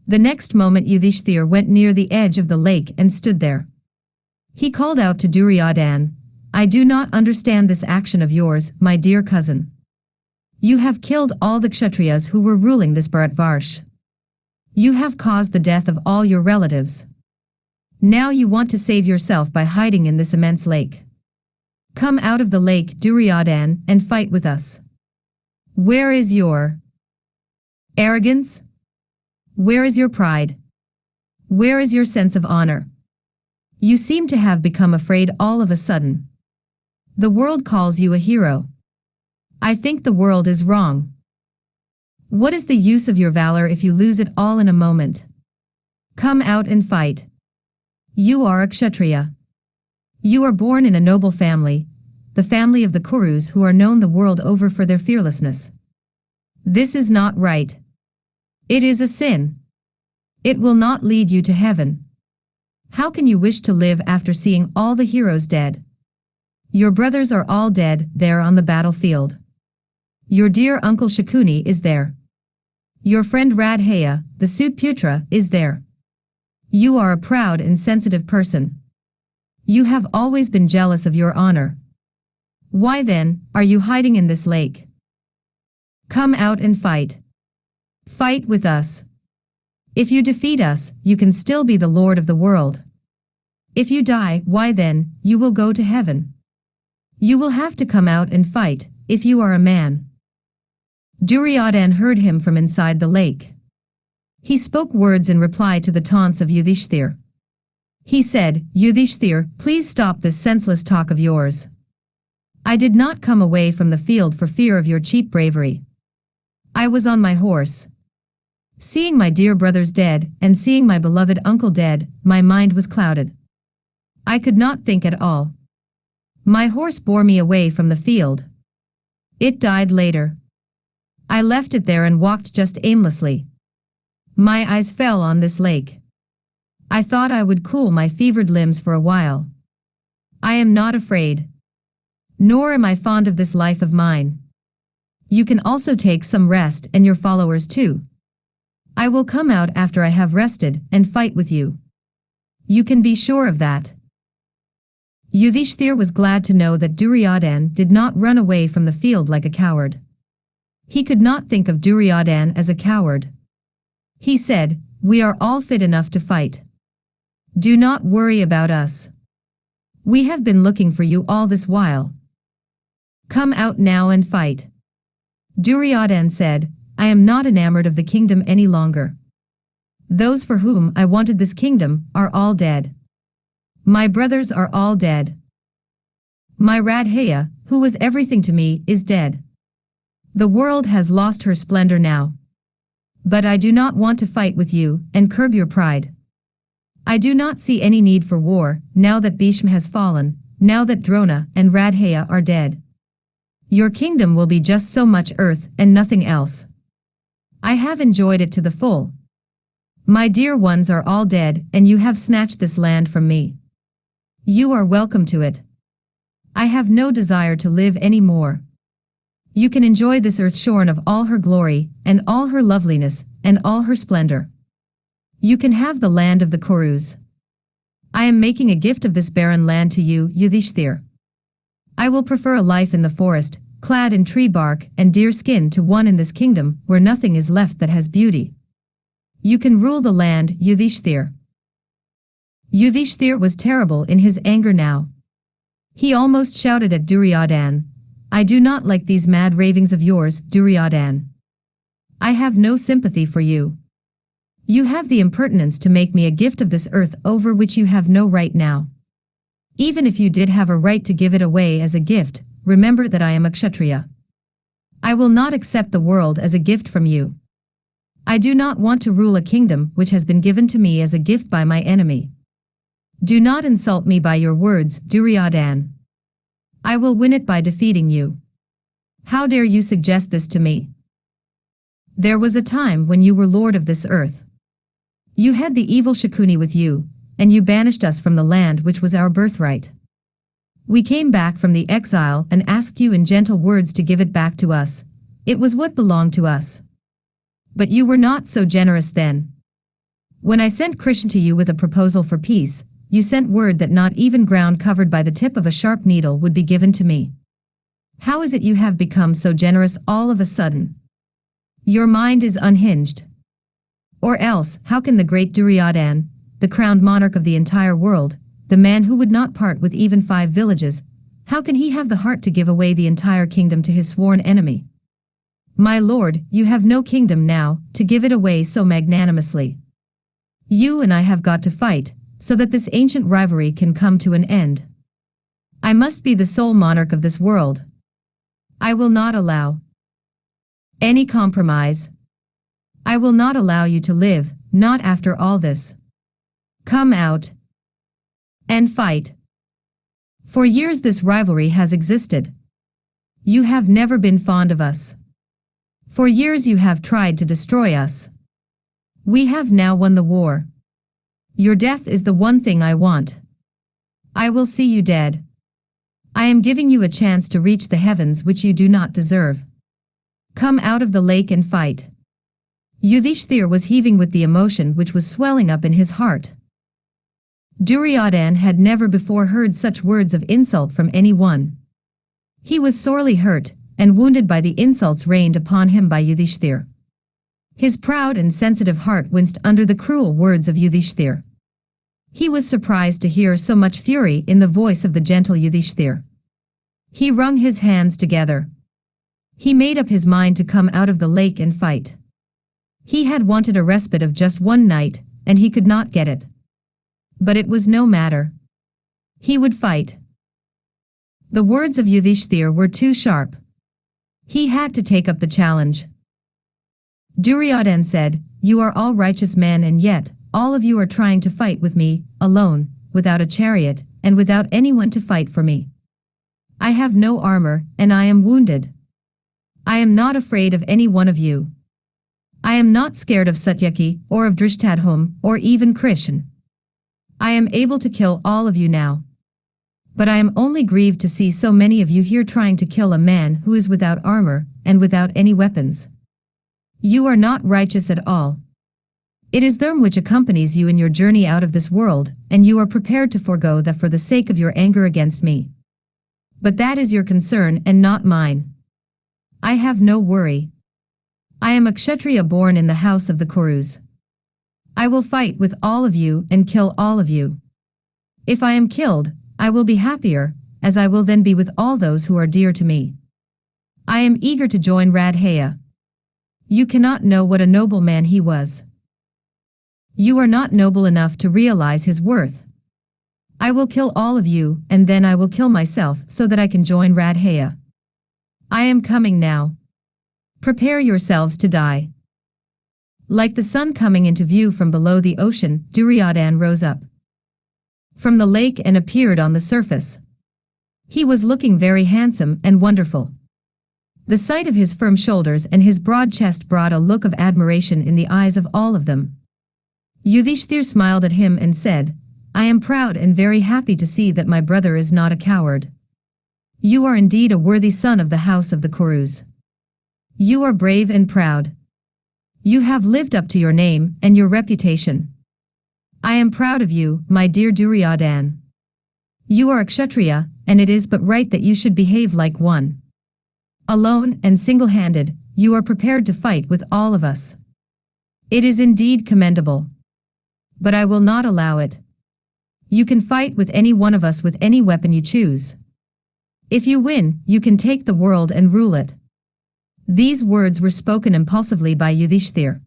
The next moment Yudhishthir went near the edge of the lake and stood there. He called out to Duryodhan, "I do not understand this action of yours, my dear cousin. You have killed all the Kshatriyas who were ruling this Bharatvarsh. You have caused the death of all your relatives. Now you want to save yourself by hiding in this immense lake. Come out of the lake, Duryodhan, and fight with us. Where is your arrogance? Where is your pride? Where is your sense of honor? You seem to have become afraid all of a sudden. The world calls you a hero. I think the world is wrong. What is the use of your valor if you lose it all in a moment? Come out and fight. You are a Kshatriya. You are born in a noble family, the family of the Kurus who are known the world over for their fearlessness. This is not right. It is a sin. It will not lead you to heaven. How can you wish to live after seeing all the heroes dead? Your brothers are all dead there on the battlefield. Your dear uncle Shakuni is there. Your friend Radheya, the Sutputra, is there. You are a proud and sensitive person. You have always been jealous of your honor. Why then, are you hiding in this lake? Come out and fight. Fight with us. If you defeat us, you can still be the Lord of the world. If you die, why then, you will go to heaven. You will have to come out and fight, if you are a man." Duryodhan heard him from inside the lake. He spoke words in reply to the taunts of Yudhishthir. He said, "Yudhishthir, please stop this senseless talk of yours. I did not come away from the field for fear of your cheap bravery. I was on my horse. Seeing my dear brothers dead, and seeing my beloved uncle dead, my mind was clouded. I could not think at all. My horse bore me away from the field. It died later. I left it there and walked just aimlessly. My eyes fell on this lake. I thought I would cool my fevered limbs for a while. I am not afraid. Nor am I fond of this life of mine. You can also take some rest and your followers too. I will come out after I have rested and fight with you. You can be sure of that." Yudhishthir was glad to know that Duryodhan did not run away from the field like a coward. He could not think of Duryodhan as a coward. He said, "We are all fit enough to fight. Do not worry about us. We have been looking for you all this while. Come out now and fight." Duryodhan said, "I am not enamored of the kingdom any longer. Those for whom I wanted this kingdom are all dead. My brothers are all dead. My Radheya, who was everything to me, is dead. The world has lost her splendor now. But I do not want to fight with you and curb your pride. I do not see any need for war, now that Bhishma has fallen, now that Drona and Radheya are dead. Your kingdom will be just so much earth and nothing else. I have enjoyed it to the full. My dear ones are all dead and you have snatched this land from me. You are welcome to it. I have no desire to live any more. You can enjoy this earth shorn of all her glory, and all her loveliness, and all her splendor. You can have the land of the Kurus. I am making a gift of this barren land to you, Yudhishthir. I will prefer a life in the forest, clad in tree bark and deer skin, to one in this kingdom where nothing is left that has beauty. You can rule the land, Yudhishthir. Yudhishthir was terrible in his anger now. He almost shouted at Duryodhan, I do not like these mad ravings of yours, Duryodhan. I have no sympathy for you. You have the impertinence to make me a gift of this earth over which you have no right now. Even if you did have a right to give it away as a gift, remember that I am a Kshatriya. I will not accept the world as a gift from you. I do not want to rule a kingdom which has been given to me as a gift by my enemy. Do not insult me by your words, Duryodhan. I will win it by defeating you. How dare you suggest this to me? There was a time when you were lord of this earth. You had the evil Shakuni with you, and you banished us from the land which was our birthright. We came back from the exile and asked you in gentle words to give it back to us. It was what belonged to us. But you were not so generous then. When I sent Krishna to you with a proposal for peace, you sent word that not even ground covered by the tip of a sharp needle would be given to me. How is it you have become so generous all of a sudden? Your mind is unhinged. Or else, how can the great Duryodhan, the crowned monarch of the entire world, the man who would not part with even 5 villages, how can he have the heart to give away the entire kingdom to his sworn enemy? My lord, you have no kingdom now, to give it away so magnanimously. You and I have got to fight, so that this ancient rivalry can come to an end. I must be the sole monarch of this world. I will not allow any compromise. I will not allow you to live, not after all this. Come out and fight. For years this rivalry has existed. You have never been fond of us. For years you have tried to destroy us. We have now won the war. Your death is the one thing I want. I will see you dead. I am giving you a chance to reach the heavens which you do not deserve. Come out of the lake and fight. Yudhishthir was heaving with the emotion which was swelling up in his heart. Duryodhan had never before heard such words of insult from anyone. He was sorely hurt and wounded by the insults rained upon him by Yudhishthir. His proud and sensitive heart winced under the cruel words of Yudhishthir. He was surprised to hear so much fury in the voice of the gentle Yudhishthir. He wrung his hands together. He made up his mind to come out of the lake and fight. He had wanted a respite of just one night, and he could not get it. But it was no matter. He would fight. The words of Yudhishthir were too sharp. He had to take up the challenge. Duryodhan said, You are all righteous men, and yet, all of you are trying to fight with me, alone, without a chariot, and without anyone to fight for me. I have no armor, and I am wounded. I am not afraid of any one of you. I am not scared of Satyaki, or of Drishtadhum, or even Krishna. I am able to kill all of you now. But I am only grieved to see so many of you here trying to kill a man who is without armor, and without any weapons. You are not righteous at all. It is dharma which accompanies you in your journey out of this world, and you are prepared to forego that for the sake of your anger against me. But that is your concern and not mine. I have no worry. I am a Kshatriya born in the house of the Kurus. I will fight with all of you and kill all of you. If I am killed, I will be happier, as I will then be with all those who are dear to me. I am eager to join Radheya. You cannot know what a noble man he was. You are not noble enough to realize his worth. I will kill all of you, and then I will kill myself so that I can join Radheya. I am coming now. Prepare yourselves to die. Like the sun coming into view from below the ocean, Duryodhan rose up from the lake and appeared on the surface. He was looking very handsome and wonderful. The sight of his firm shoulders and his broad chest brought a look of admiration in the eyes of all of them. Yudhishthir smiled at him and said, I am proud and very happy to see that my brother is not a coward. You are indeed a worthy son of the house of the Kurus. You are brave and proud. You have lived up to your name and your reputation. I am proud of you, my dear Duryodhan. You are a Kshatriya, and it is but right that you should behave like one. Alone and single-handed, you are prepared to fight with all of us. It is indeed commendable. But I will not allow it. You can fight with any one of us with any weapon you choose. If you win, you can take the world and rule it. These words were spoken impulsively by Yudhishthir.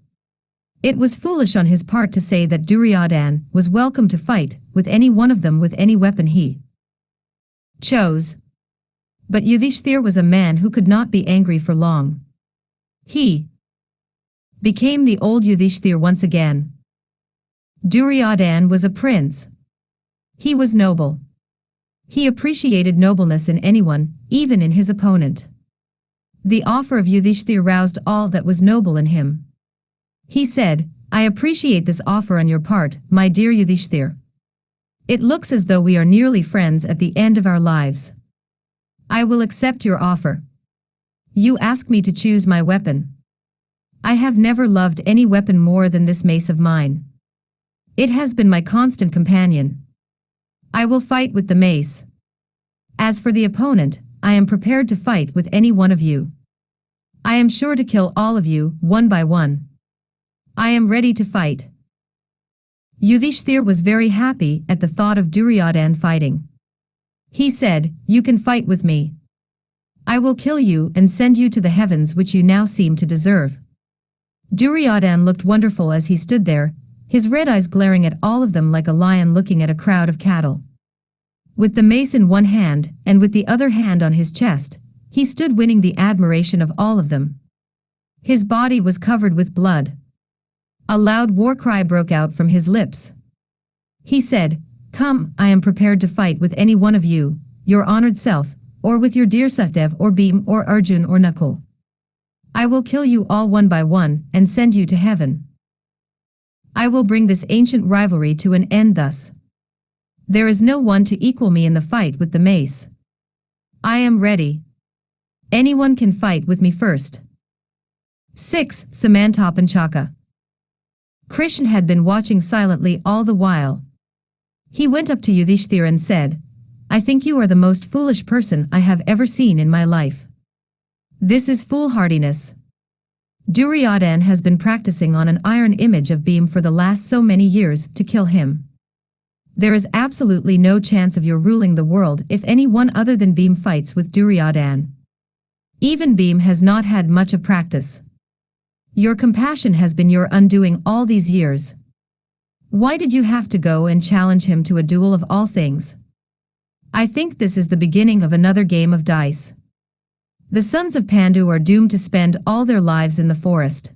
It was foolish on his part to say that Duryodhan was welcome to fight with any one of them with any weapon he chose. But Yudhishthir was a man who could not be angry for long. He became the old Yudhishthir once again. Duryodhan was a prince. He was noble. He appreciated nobleness in anyone, even in his opponent. The offer of Yudhishthir roused all that was noble in him. He said, I appreciate this offer on your part, my dear Yudhishthir. It looks as though we are nearly friends at the end of our lives. I will accept your offer. You ask me to choose my weapon. I have never loved any weapon more than this mace of mine. It has been my constant companion. I will fight with the mace. As for the opponent, I am prepared to fight with any one of you. I am sure to kill all of you, one by one. I am ready to fight. Yudhishthir was very happy at the thought of Duryodhan fighting. He said, You can fight with me. I will kill you and send you to the heavens which you now seem to deserve. Duryodhan looked wonderful as he stood there, his red eyes glaring at all of them like a lion looking at a crowd of cattle. With the mace in one hand, and with the other hand on his chest, he stood winning the admiration of all of them. His body was covered with blood. A loud war cry broke out from his lips. He said, Come, I am prepared to fight with any one of you, your honored self, or with your dear Sukhdev or Bhim or Arjun or Nakul. I will kill you all one by one and send you to heaven. I will bring this ancient rivalry to an end thus. There is no one to equal me in the fight with the mace. I am ready. Anyone can fight with me first. 6. Samantapanchaka. Krishna had been watching silently all the while. He went up to Yudhishthir and said, I think you are the most foolish person I have ever seen in my life. This is foolhardiness. Duryodhan has been practicing on an iron image of Bhim for the last so many years to kill him. There is absolutely no chance of your ruling the world if any one other than Bhim fights with Duryodhan. Even Bhim has not had much of practice. Your compassion has been your undoing all these years. Why did you have to go and challenge him to a duel of all things? I think this is the beginning of another game of dice. The sons of Pandu are doomed to spend all their lives in the forest.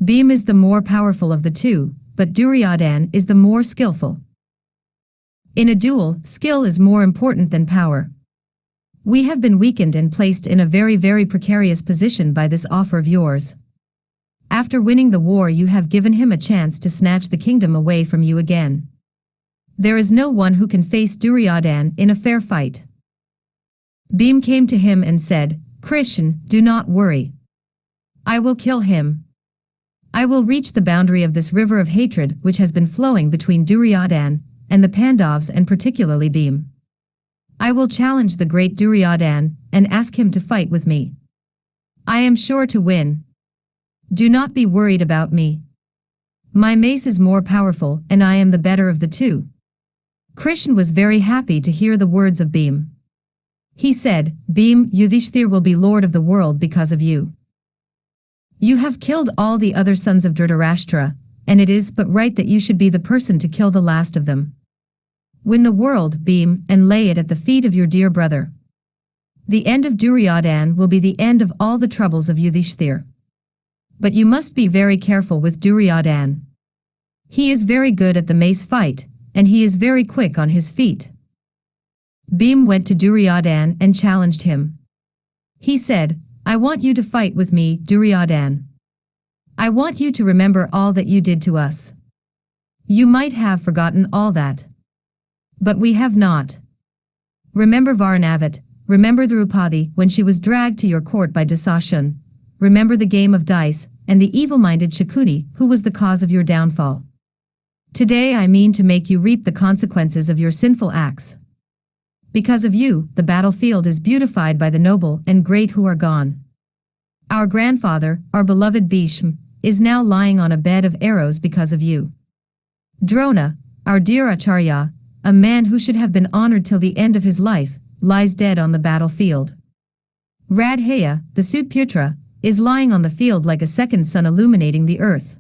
Bhim is the more powerful of the two, but Duryodhan is the more skillful. In a duel, skill is more important than power. We have been weakened and placed in a very, very precarious position by this offer of yours. After winning the war, you have given him a chance to snatch the kingdom away from you again. There is no one who can face Duryodhan in a fair fight. Bhim came to him and said, Krishna, do not worry. I will kill him. I will reach the boundary of this river of hatred which has been flowing between Duryodhan and the Pandavas and particularly Bhim. I will challenge the great Duryodhan and ask him to fight with me. I am sure to win. Do not be worried about me. My mace is more powerful and I am the better of the two. Krishna was very happy to hear the words of Bhim. He said, Bhim, Yudhishthir will be lord of the world because of you. You have killed all the other sons of Dhritarashtra, and it is but right that you should be the person to kill the last of them. Win the world, Bhim, and lay it at the feet of your dear brother. The end of Duryodhan will be the end of all the troubles of Yudhishthir. But you must be very careful with Duryodhan. He is very good at the mace fight, and he is very quick on his feet. Bhim went to Duryodhan and challenged him. He said, I want you to fight with me, Duryodhan. I want you to remember all that you did to us. You might have forgotten all that. But we have not. Remember Varnavat, remember Draupadi when she was dragged to your court by Dasashan. Remember the game of dice, and the evil-minded Shakuni who was the cause of your downfall. Today I mean to make you reap the consequences of your sinful acts. Because of you, the battlefield is beautified by the noble and great who are gone. Our grandfather, our beloved Bhishma, is now lying on a bed of arrows because of you. Drona, our dear Acharya, a man who should have been honored till the end of his life, lies dead on the battlefield. Radheya, the Sudputra, is lying on the field like a second sun illuminating the earth.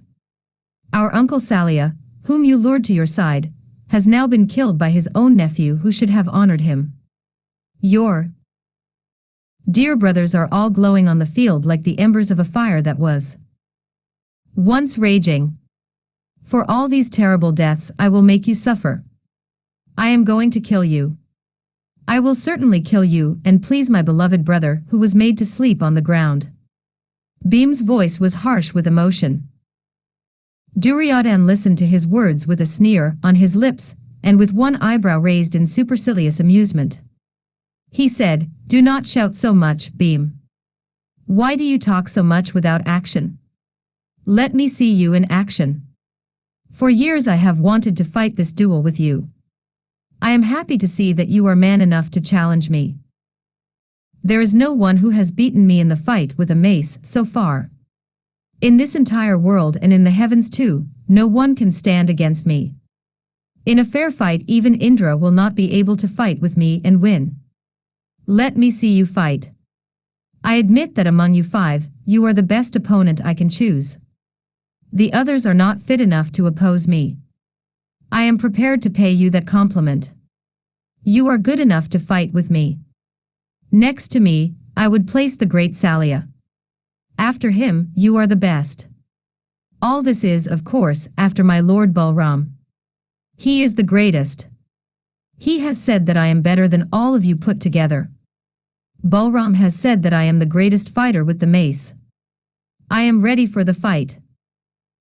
Our uncle Salya, whom you lured to your side, has now been killed by his own nephew who should have honored him. Your dear brothers are all glowing on the field like the embers of a fire that was once raging. For all these terrible deaths I will make you suffer. I am going to kill you. I will certainly kill you and please my beloved brother who was made to sleep on the ground. Bhim's voice was harsh with emotion. Duryodhan listened to his words with a sneer on his lips and with one eyebrow raised in supercilious amusement. He said, "Do not shout so much, Bhim. Why do you talk so much without action? Let me see you in action. For years I have wanted to fight this duel with you. I am happy to see that you are man enough to challenge me. There is no one who has beaten me in the fight with a mace so far. In this entire world and in the heavens too, no one can stand against me. In a fair fight even Indra will not be able to fight with me and win. Let me see you fight. I admit that among you five, you are the best opponent I can choose. The others are not fit enough to oppose me. I am prepared to pay you that compliment. You are good enough to fight with me. Next to me, I would place the great Salya. After him, you are the best. All this is, of course, after my Lord Balram. He is the greatest. He has said that I am better than all of you put together. Balram has said that I am the greatest fighter with the mace. I am ready for the fight.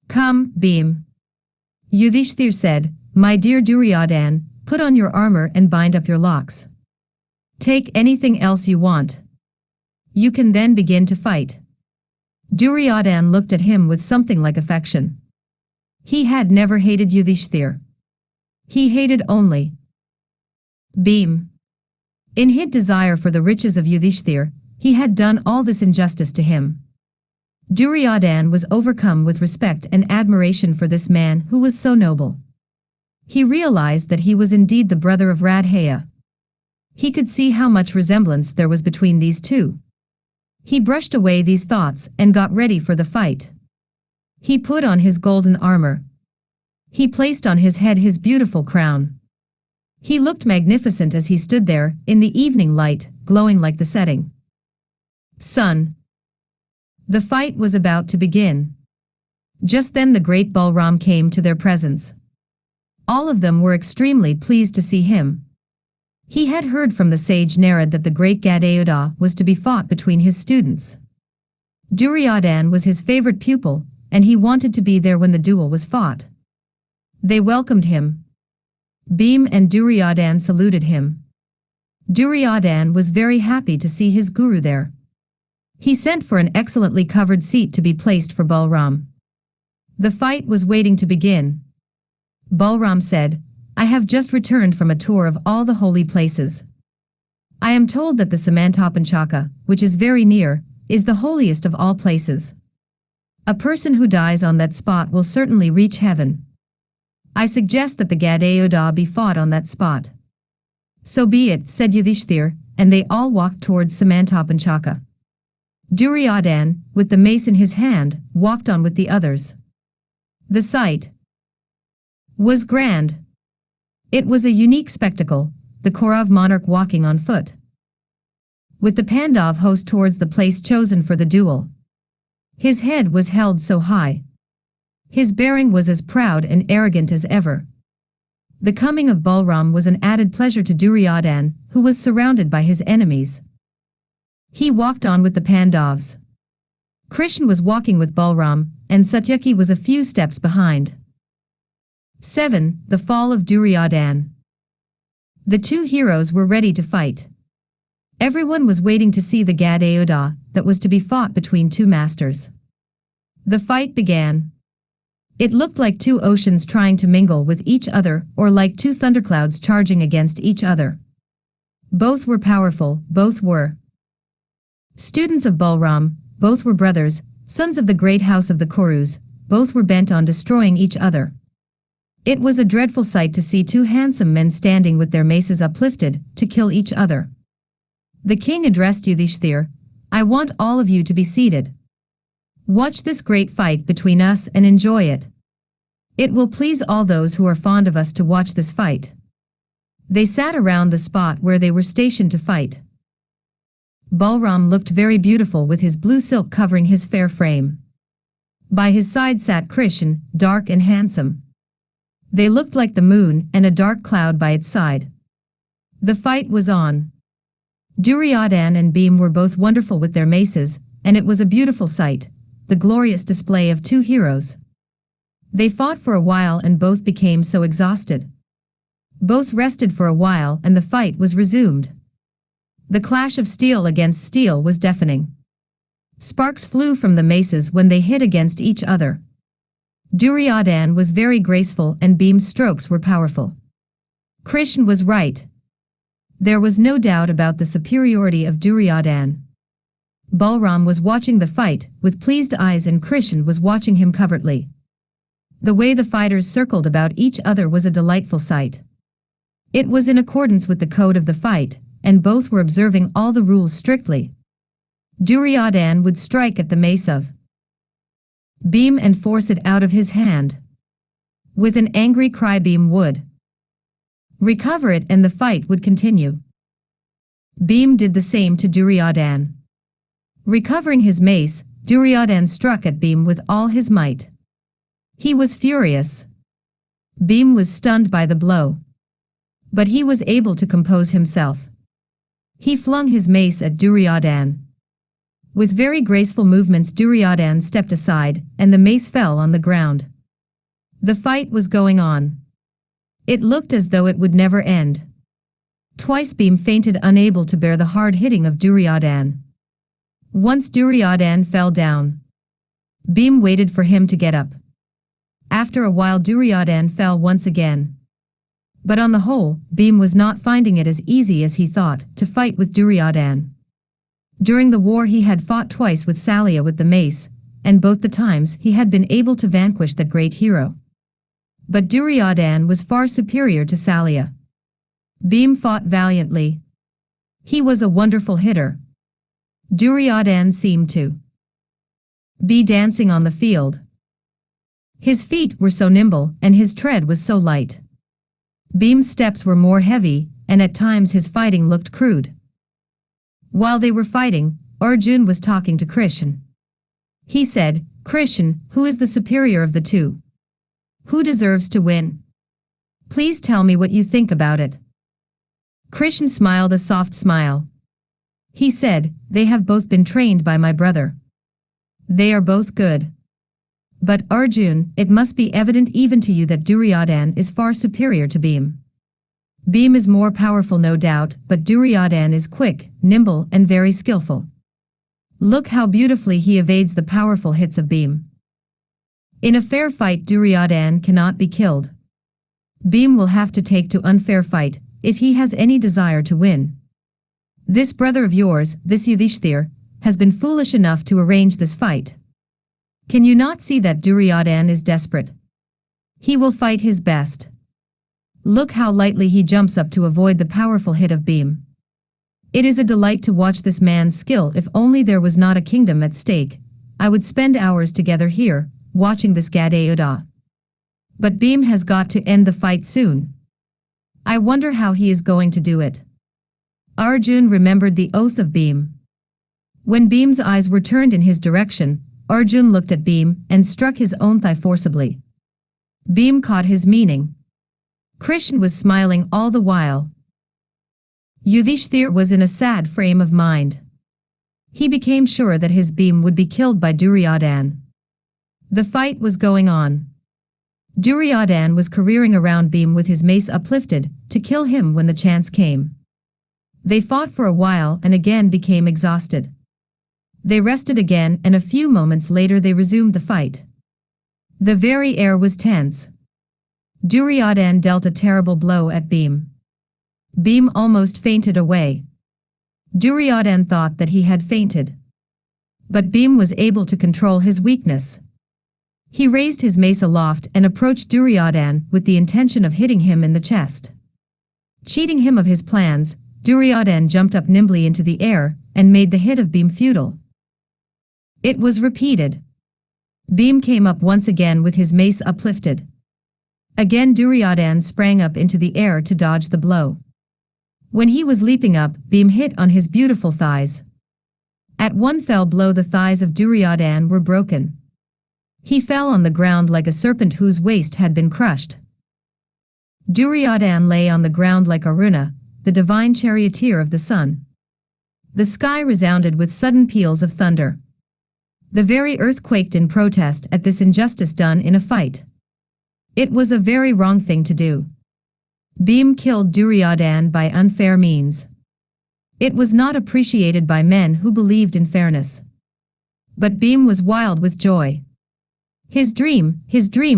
Come, Bhim." Yudhishthir said, "My dear Duryodhan, put on your armor and bind up your locks. Take anything else you want. You can then begin to fight." Duryodhan looked at him with something like affection. He had never hated Yudhishthir. He hated only Bhim. In his desire for the riches of Yudhishthir, he had done all this injustice to him. Duryodhan was overcome with respect and admiration for this man who was so noble. He realized that he was indeed the brother of Radheya. He could see how much resemblance there was between these two. He brushed away these thoughts and got ready for the fight. He put on his golden armor. He placed on his head his beautiful crown. He looked magnificent as he stood there, in the evening light, glowing like the setting sun. The fight was about to begin. Just then the great Balram came to their presence. All of them were extremely pleased to see him. He had heard from the sage Narad that the great Gadayuddha was to be fought between his students. Duryodhan was his favorite pupil, and he wanted to be there when the duel was fought. They welcomed him. Bhim and Duryodhan saluted him. Duryodhan was very happy to see his guru there. He sent for an excellently covered seat to be placed for Balram. The fight was waiting to begin. Balram said, "I have just returned from a tour of all the holy places. I am told that the Samantapanchaka, which is very near, is the holiest of all places. A person who dies on that spot will certainly reach heaven. I suggest that the Gadayuddha be fought on that spot." "So be it," said Yudhishthir, and they all walked towards Samantapanchaka. Duryodhan, with the mace in his hand, walked on with the others. The sight was grand. It was a unique spectacle, the Kaurav monarch walking on foot, with the Pandav host towards the place chosen for the duel. His head was held so high. His bearing was as proud and arrogant as ever. The coming of Balram was an added pleasure to Duryodhan, who was surrounded by his enemies. He walked on with the Pandavas. Krishna was walking with Balram, and Satyaki was a few steps behind. 7. The fall of Duryodhan. The two heroes were ready to fight. Everyone was waiting to see the Gadayuddha that was to be fought between two masters. The fight began. It looked like two oceans trying to mingle with each other, or like two thunderclouds charging against each other. Both were powerful, both were students of Balram, both were brothers, sons of the great house of the Kurus, both were bent on destroying each other. It was a dreadful sight to see two handsome men standing with their maces uplifted, to kill each other. The king addressed Yudhishthir, "I want all of you to be seated. Watch this great fight between us and enjoy it. It will please all those who are fond of us to watch this fight." They sat around the spot where they were stationed to fight. Balram looked very beautiful with his blue silk covering his fair frame. By his side sat Krishna, dark and handsome. They looked like the moon and a dark cloud by its side. The fight was on. Duryodhan and Bhim were both wonderful with their maces, and it was a beautiful sight, the glorious display of two heroes. They fought for a while and both became so exhausted. Both rested for a while and the fight was resumed. The clash of steel against steel was deafening. Sparks flew from the maces when they hit against each other. Duryodhan was very graceful and Bhim's strokes were powerful. Krishna was right. There was no doubt about the superiority of Duryodhan. Balram was watching the fight with pleased eyes and Krishna was watching him covertly. The way the fighters circled about each other was a delightful sight. It was in accordance with the code of the fight, and both were observing all the rules strictly. Duryodhan would strike at the mace of Bhim and force it out of his hand. With an angry cry Bhim would recover it and the fight would continue. Bhim did the same to Duryodhan. Recovering his mace, Duryodhan struck at Bhim with all his might. He was furious. Bhim was stunned by the blow. But he was able to compose himself. He flung his mace at Duryodhan. With very graceful movements Duryodhan stepped aside, and the mace fell on the ground. The fight was going on. It looked as though it would never end. Twice Bhim fainted, unable to bear the hard hitting of Duryodhan. Once Duryodhan fell down. Bhim waited for him to get up. After a while Duryodhan fell once again. But on the whole, Bhim was not finding it as easy as he thought to fight with Duryodhan. During the war he had fought twice with Salya with the mace, and both the times he had been able to vanquish that great hero. But Duryodhan was far superior to Salya. Bhim fought valiantly. He was a wonderful hitter. Duryodhan seemed to be dancing on the field. His feet were so nimble and his tread was so light. Bhim's steps were more heavy, and at times his fighting looked crude. While they were fighting, Arjun was talking to Krishna. He said, "Krishna, who is the superior of the two? Who deserves to win? Please tell me what you think about it." Krishna smiled a soft smile. He said, "They have both been trained by my brother. They are both good. But Arjun, it must be evident even to you that Duryodhan is far superior to Bhim. Bhim is more powerful no doubt, but Duryodhan is quick, nimble and very skillful. Look how beautifully he evades the powerful hits of Bhim. In a fair fight Duryodhan cannot be killed. Bhim will have to take to unfair fight, if he has any desire to win. This brother of yours, this Yudhishthir, has been foolish enough to arrange this fight. Can you not see that Duryodhan is desperate? He will fight his best. Look how lightly he jumps up to avoid the powerful hit of Bhim. It is a delight to watch this man's skill. If only there was not a kingdom at stake, I would spend hours together here, watching this Gadayuddha. But Bhim has got to end the fight soon. I wonder how he is going to do it." Arjun remembered the oath of Bhim. When Bhim's eyes were turned in his direction, Arjun looked at Bhim and struck his own thigh forcibly. Bhim caught his meaning. Krishna was smiling all the while. Yudhishthir was in a sad frame of mind. He became sure that his Bhim would be killed by Duryodhan. The fight was going on. Duryodhan was careering around Bhim with his mace uplifted, to kill him when the chance came. They fought for a while and again became exhausted. They rested again and a few moments later they resumed the fight. The very air was tense. Duryodhan dealt a terrible blow at Bhim. Bhim almost fainted away. Duryodhan thought that he had fainted. But Bhim was able to control his weakness. He raised his mace aloft and approached Duryodhan with the intention of hitting him in the chest. Cheating him of his plans, Duryodhan jumped up nimbly into the air and made the hit of Bhim futile. It was repeated. Bhim came up once again with his mace uplifted. Again Duryodhan sprang up into the air to dodge the blow. When he was leaping up, Bhim hit on his beautiful thighs. At one fell blow the thighs of Duryodhan were broken. He fell on the ground like a serpent whose waist had been crushed. Duryodhan lay on the ground like Aruna, the divine charioteer of the sun. The sky resounded with sudden peals of thunder. The very earth quaked in protest at this injustice done in a fight. It was a very wrong thing to do. Bhim killed Duryodhan by unfair means. It was not appreciated by men who believed in fairness. But Bhim was wild with joy. His dream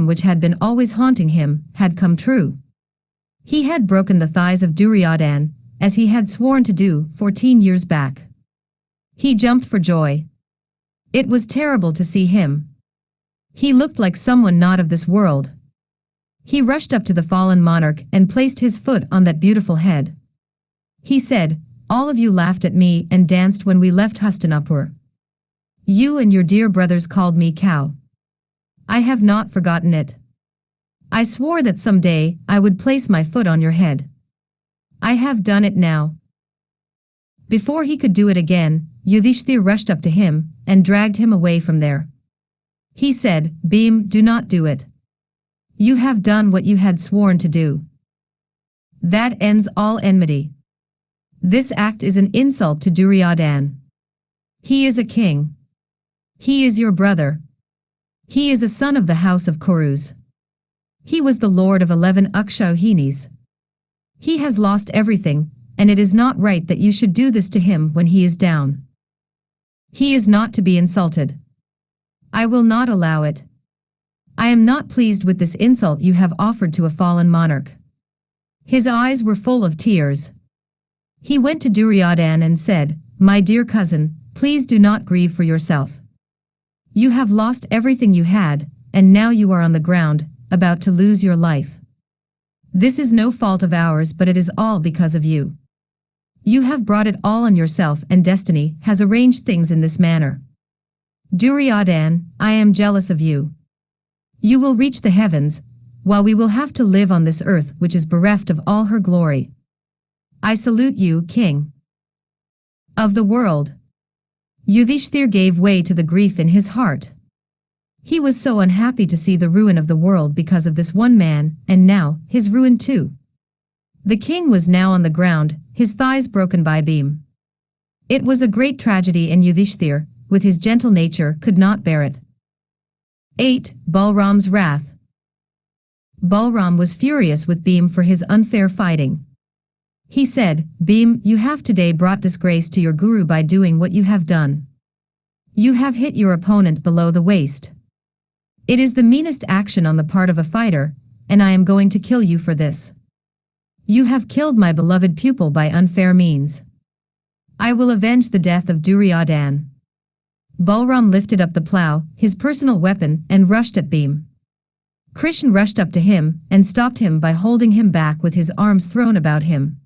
which had been always haunting him, had come true. He had broken the thighs of Duryodhan, as he had sworn to do 14 years back. He jumped for joy. It was terrible to see him. He looked like someone not of this world. He rushed up to the fallen monarch and placed his foot on that beautiful head. He said, "All of you laughed at me and danced when we left Hastinapur. You and your dear brothers called me cow. I have not forgotten it. I swore that someday I would place my foot on your head. I have done it now." Before he could do it again, Yudhishthir rushed up to him and dragged him away from there. He said, "Bhim, do not do it. You have done what you had sworn to do. That ends all enmity. This act is an insult to Duryodhan. He is a king. He is your brother. He is a son of the house of Kurus. He was the lord of 11 Akshauhinis. He has lost everything, and it is not right that you should do this to him when he is down. He is not to be insulted. I will not allow it. I am not pleased with this insult you have offered to a fallen monarch." His eyes were full of tears. He went to Duryodhan and said, "My dear cousin, please do not grieve for yourself. You have lost everything you had, and now you are on the ground, about to lose your life. This is no fault of ours, but it is all because of you. You have brought it all on yourself, and destiny has arranged things in this manner. Duryodhan, I am jealous of you. You will reach the heavens, while we will have to live on this earth which is bereft of all her glory. I salute you, king of the world." Yudhishthir gave way to the grief in his heart. He was so unhappy to see the ruin of the world because of this one man, and now, his ruin too. The king was now on the ground, his thighs broken by Bhim. It was a great tragedy, and Yudhishthir, with his gentle nature, could not bear it. 8. Balram's wrath. Balram was furious with Bhim for his unfair fighting. He said, "Bhim, you have today brought disgrace to your guru by doing what you have done. You have hit your opponent below the waist. It is the meanest action on the part of a fighter, and I am going to kill you for this. You have killed my beloved pupil by unfair means. I will avenge the death of Duryodhan." Balram lifted up the plough, his personal weapon, and rushed at Bhim. Krishna rushed up to him and stopped him by holding him back with his arms thrown about him.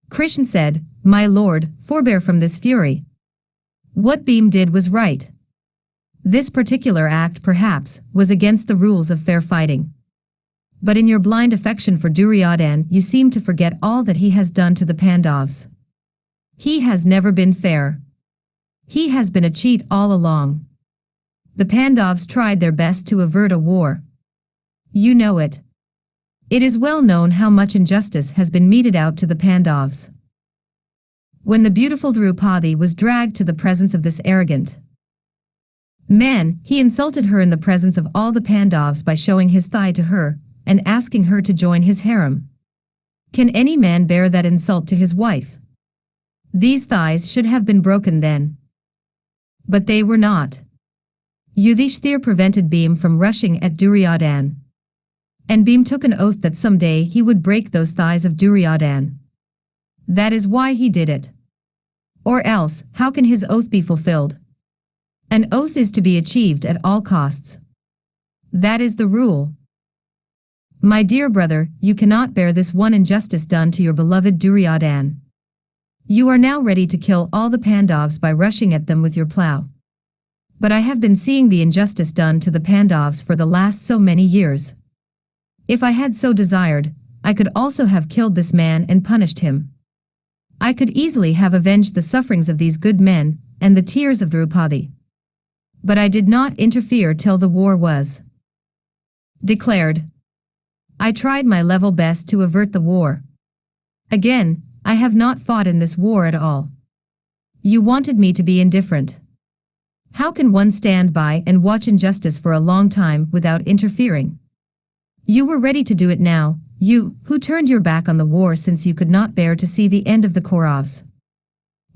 Krishna said, "My lord, forbear from this fury. What Bhim did was right. This particular act, perhaps, was against the rules of fair fighting. But in your blind affection for Duryodhan, you seem to forget all that he has done to the Pandavas. He has never been fair. He has been a cheat all along. The Pandavas tried their best to avert a war. You know it. It is well known how much injustice has been meted out to the Pandavas. When the beautiful Draupadi was dragged to the presence of this arrogant man, he insulted her in the presence of all the Pandavas by showing his thigh to her and asking her to join his harem. Can any man bear that insult to his wife? These thighs should have been broken then. But they were not. Yudhishthir prevented Bhim from rushing at Duryodhan. And Bhim took an oath that someday he would break those thighs of Duryodhan. That is why he did it. Or else, how can his oath be fulfilled? An oath is to be achieved at all costs. That is the rule. My dear brother, you cannot bear this one injustice done to your beloved Duryodhan. You are now ready to kill all the Pandavas by rushing at them with your plough. But I have been seeing the injustice done to the Pandavas for the last so many years. If I had so desired, I could also have killed this man and punished him. I could easily have avenged the sufferings of these good men, and the tears of Draupadi. But I did not interfere till the war was declared. I tried my level best to avert the war. Again, I have not fought in this war at all. You wanted me to be indifferent. How can one stand by and watch injustice for a long time without interfering? You were ready to do it now, you, who turned your back on the war since you could not bear to see the end of the Kauravas.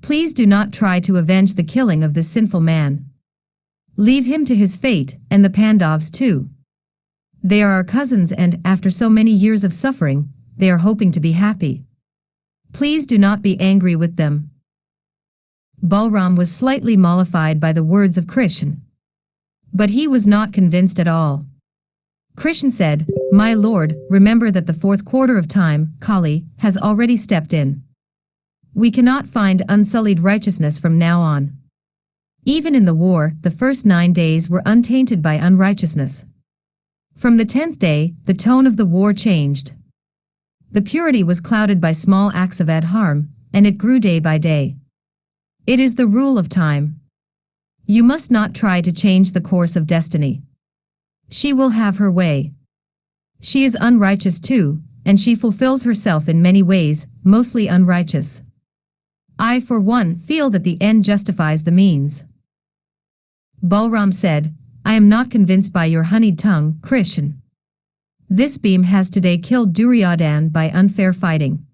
Please do not try to avenge the killing of this sinful man. Leave him to his fate, and the Pandavas too. They are our cousins and, after so many years of suffering, they are hoping to be happy. Please do not be angry with them. Balram was slightly mollified by the words of Krishna. But he was not convinced at all. Krishna said, My lord, remember that the fourth quarter of time, Kali, has already stepped in. We cannot find unsullied righteousness from now on. Even in the war, the first 9 days were untainted by unrighteousness. From the 10th day, the tone of the war changed. The purity was clouded by small acts of adharm, and it grew day by day. It is the rule of time. You must not try to change the course of destiny. She will have her way. She is unrighteous too, and she fulfills herself in many ways, mostly unrighteous. I, for one, feel that the end justifies the means. Balram said, I am not convinced by your honeyed tongue, Krishna. This Bhim has today killed Duryodhan by unfair fighting.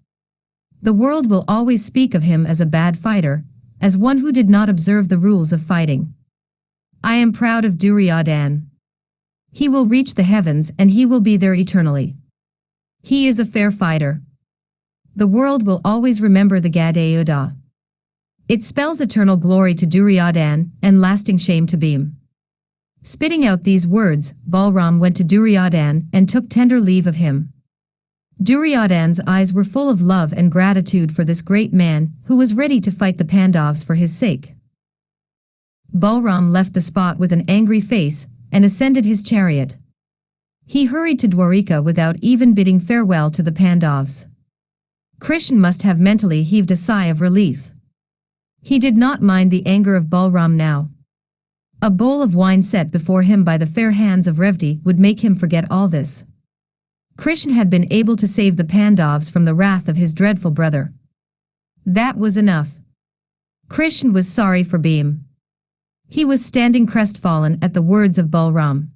The world will always speak of him as a bad fighter, as one who did not observe the rules of fighting. I am proud of Duryodhan. He will reach the heavens and he will be there eternally. He is a fair fighter. The world will always remember the Gadayuddha. It spells eternal glory to Duryodhan and lasting shame to Bhim. Spitting out these words, Balram went to Duryodhan and took tender leave of him. Duryodhan's eyes were full of love and gratitude for this great man who was ready to fight the Pandavas for his sake. Balram left the spot with an angry face and ascended his chariot. He hurried to Dwarika without even bidding farewell to the Pandavas. Krishna must have mentally heaved a sigh of relief. He did not mind the anger of Balram now. A bowl of wine set before him by the fair hands of Revati would make him forget all this. Krishna had been able to save the Pandavas from the wrath of his dreadful brother. That was enough. Krishna was sorry for Bhim. He was standing crestfallen at the words of Balram.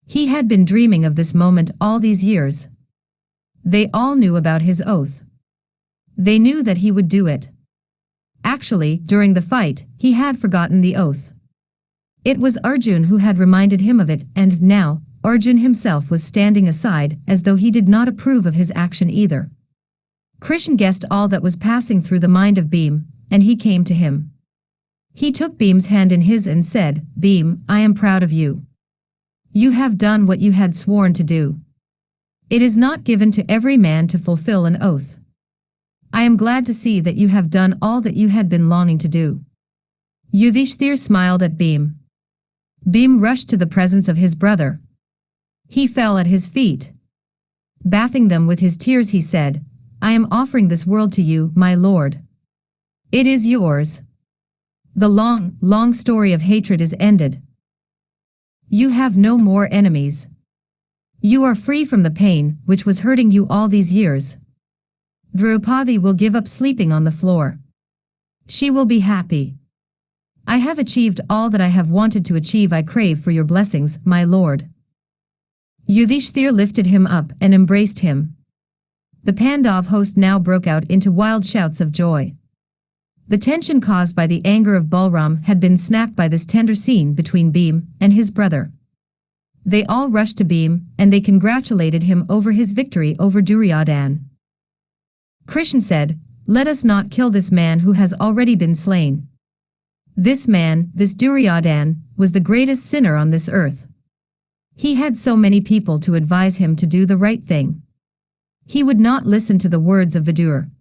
He had been dreaming of this moment all these years. They all knew about his oath. They knew that he would do it. Actually, during the fight, he had forgotten the oath. It was Arjun who had reminded him of it, and now, Arjun himself was standing aside as though he did not approve of his action either. Krishna guessed all that was passing through the mind of Bhim, and he came to him. He took Bhim's hand in his and said, Bhim, I am proud of you. You have done what you had sworn to do. It is not given to every man to fulfill an oath. I am glad to see that you have done all that you had been longing to do. Yudhishthir smiled at Bhim. Bhim rushed to the presence of his brother. He fell at his feet. Bathing them with his tears, he said, I am offering this world to you, my lord. It is yours. The long, long story of hatred is ended. You have no more enemies. You are free from the pain which was hurting you all these years. Draupadi will give up sleeping on the floor. She will be happy. I have achieved all that I have wanted to achieve. I crave for your blessings, my lord. Yudhishthir lifted him up and embraced him. The Pandav host now broke out into wild shouts of joy. The tension caused by the anger of Balram had been snapped by this tender scene between Bhim and his brother. They all rushed to Bhim, and they congratulated him over his victory over Duryodhan. Krishna said, "Let us not kill this man who has already been slain. This man, this Duryodhan, was the greatest sinner on this earth. He had so many people to advise him to do the right thing. He would not listen to the words of Vidur.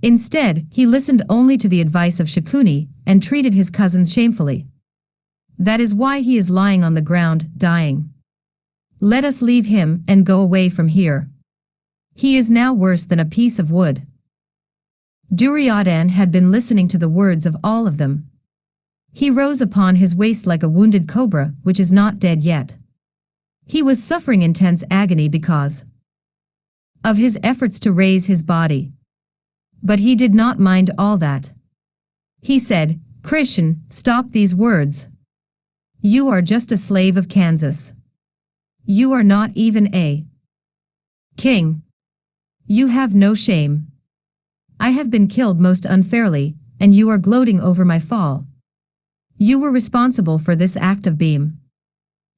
Instead, he listened only to the advice of Shakuni and treated his cousins shamefully. That is why he is lying on the ground, dying. Let us leave him and go away from here. He is now worse than a piece of wood." Duryodhan had been listening to the words of all of them. He rose upon his waist like a wounded cobra which is not dead yet. He was suffering intense agony because of his efforts to raise his body. But he did not mind all that. He said, "Krishna, stop these words. You are just a slave of Kansas. You are not even a king. You have no shame. I have been killed most unfairly, and you are gloating over my fall. You were responsible for this act of Bhim.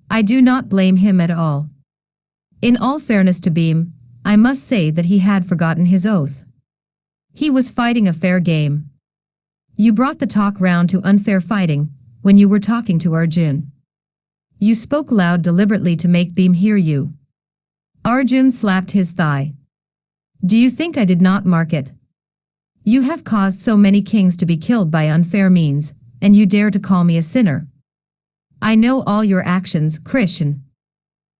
I do not blame him at all. In all fairness to Bhim, I must say that he had forgotten his oath. He was fighting a fair game. You brought the talk round to unfair fighting when you were talking to Arjun. You spoke loud deliberately to make Bhim hear you." Arjun slapped his thigh. "Do you think I did not mark it? You have caused so many kings to be killed by unfair means, and you dare to call me a sinner. I know all your actions, Krishna.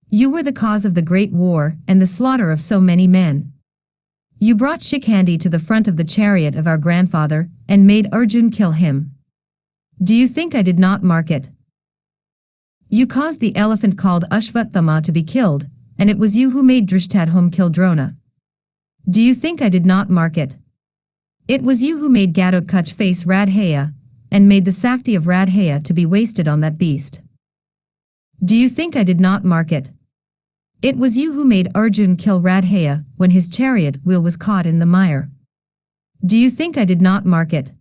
You were the cause of the great war and the slaughter of so many men. You brought Shikhandi to the front of the chariot of our grandfather and made Arjun kill him. Do you think I did not mark it? You caused the elephant called Ashvathama to be killed, and it was you who made Drishtadhum kill Drona. Do you think I did not mark it? It was you who made Ghatotkach face Radheya, and made the Sakti of Radheya to be wasted on that beast. Do you think I did not mark it? It was you who made Arjun kill Radheya when his chariot wheel was caught in the mire. Do you think I did not mark it?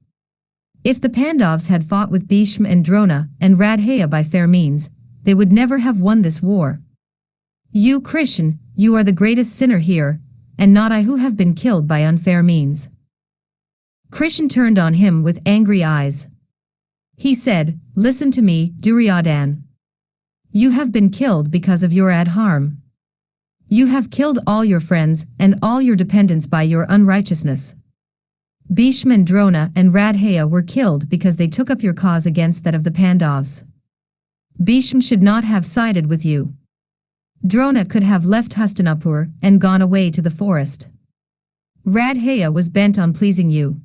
If the Pandavas had fought with Bhishma and Drona and Radheya by fair means, they would never have won this war. You, Krishna, you are the greatest sinner here, and not I who have been killed by unfair means." Krishna turned on him with angry eyes. He said, "Listen to me, Duryodhan. You have been killed because of your adharm. You have killed all your friends and all your dependents by your unrighteousness. Bhishma and Drona and Radheya were killed because they took up your cause against that of the Pandavas. Bhishma should not have sided with you. Drona could have left Hastinapur and gone away to the forest. Radheya was bent on pleasing you.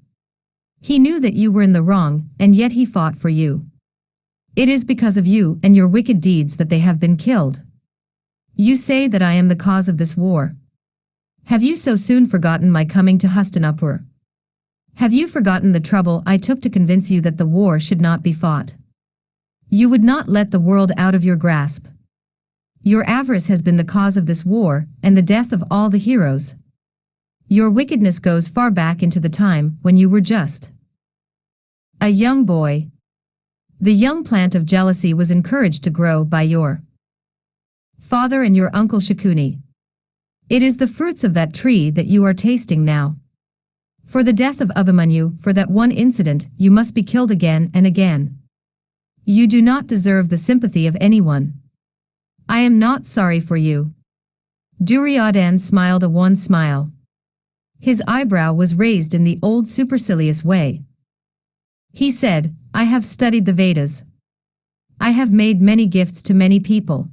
He knew that you were in the wrong, and yet he fought for you. It is because of you and your wicked deeds that they have been killed. You say that I am the cause of this war. Have you so soon forgotten my coming to Hastinapur? Have you forgotten the trouble I took to convince you that the war should not be fought? You would not let the world out of your grasp. Your avarice has been the cause of this war and the death of all the heroes. Your wickedness goes far back into the time when you were just a young boy. The young plant of jealousy was encouraged to grow by your father and your uncle Shakuni. It is the fruits of that tree that you are tasting now. For the death of Abhimanyu, for that one incident, you must be killed again and again. You do not deserve the sympathy of anyone. I am not sorry for you." Duryodhan smiled a wan smile. His eyebrow was raised in the old supercilious way. He said, "I have studied the Vedas. I have made many gifts to many people.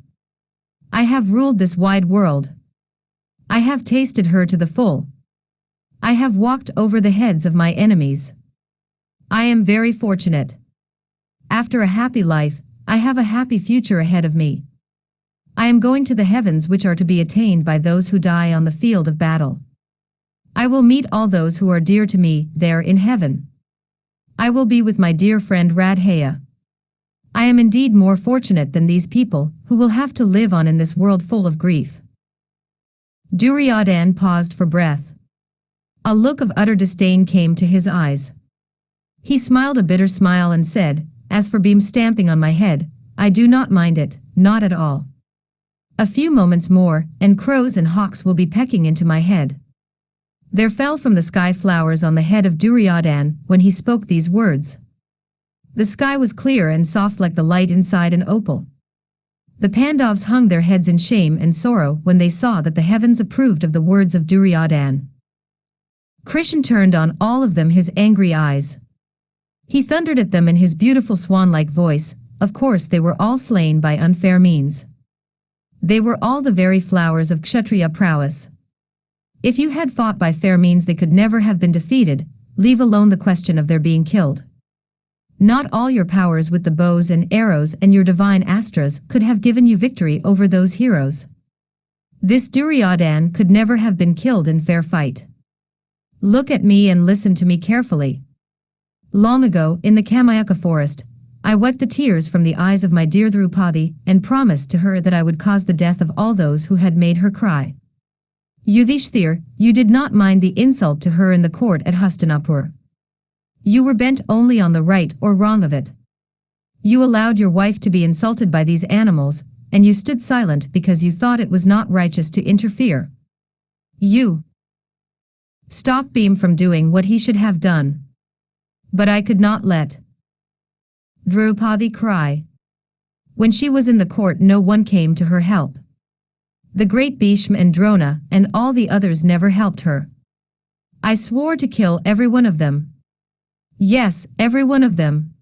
I have ruled this wide world. I have tasted her to the full. I have walked over the heads of my enemies. I am very fortunate. After a happy life, I have a happy future ahead of me. I am going to the heavens which are to be attained by those who die on the field of battle. I will meet all those who are dear to me there in heaven. I will be with my dear friend Radheya. I am indeed more fortunate than these people who will have to live on in this world full of grief." Duryodhan paused for breath. A look of utter disdain came to his eyes. He smiled a bitter smile and said, "As for beam stamping on my head, I do not mind it, not at all. A few moments more, and crows and hawks will be pecking into my head." There fell from the sky flowers on the head of Duryodhan when he spoke these words. The sky was clear and soft like the light inside an opal. The Pandavas hung their heads in shame and sorrow when they saw that the heavens approved of the words of Duryodhan. Krishna turned on all of them his angry eyes. He thundered at them in his beautiful swan-like voice. Of course they were all slain by unfair means. They were all the very flowers of Kshatriya prowess. If you had fought by fair means they could never have been defeated, leave alone the question of their being killed. Not all your powers with the bows and arrows and your divine astras could have given you victory over those heroes. This Duryodhan could never have been killed in fair fight. Look at me and listen to me carefully. Long ago, in the Kamayaka forest, I wiped the tears from the eyes of my dear Draupadi and promised to her that I would cause the death of all those who had made her cry. Yudhishthir, you did not mind the insult to her in the court at Hastinapur. You were bent only on the right or wrong of it. You allowed your wife to be insulted by these animals, and you stood silent because you thought it was not righteous to interfere. You stopped Bhim from doing what he should have done. But I could not let Draupadi cry. When she was in the court no one came to her help. The great Bhishma and Drona and all the others never helped her. I swore to kill every one of them. Yes, every one of them.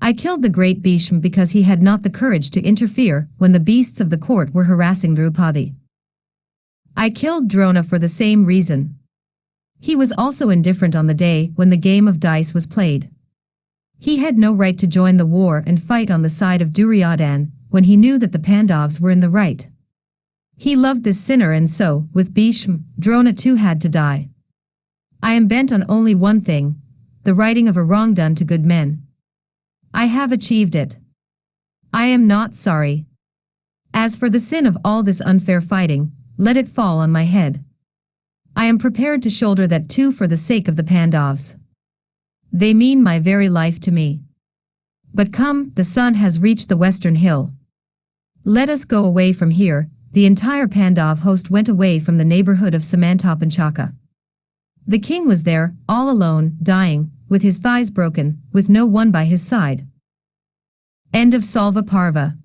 I killed the great Bhishma because he had not the courage to interfere when the beasts of the court were harassing Draupadi. I killed Drona for the same reason. He was also indifferent on the day when the game of dice was played. He had no right to join the war and fight on the side of Duryodhan when he knew that the Pandavas were in the right. He loved this sinner and so, with Bhishma, Drona too had to die. I am bent on only one thing, the righting of a wrong done to good men. I have achieved it. I am not sorry. As for the sin of all this unfair fighting, let it fall on my head. I am prepared to shoulder that too for the sake of the Pandavas. They mean my very life to me. But come, the sun has reached the western hill. Let us go away from here. The entire Pandav host went away from the neighborhood of Samantapanchaka. The king was there, all alone, dying, with his thighs broken, with no one by his side. End of Salya Parva.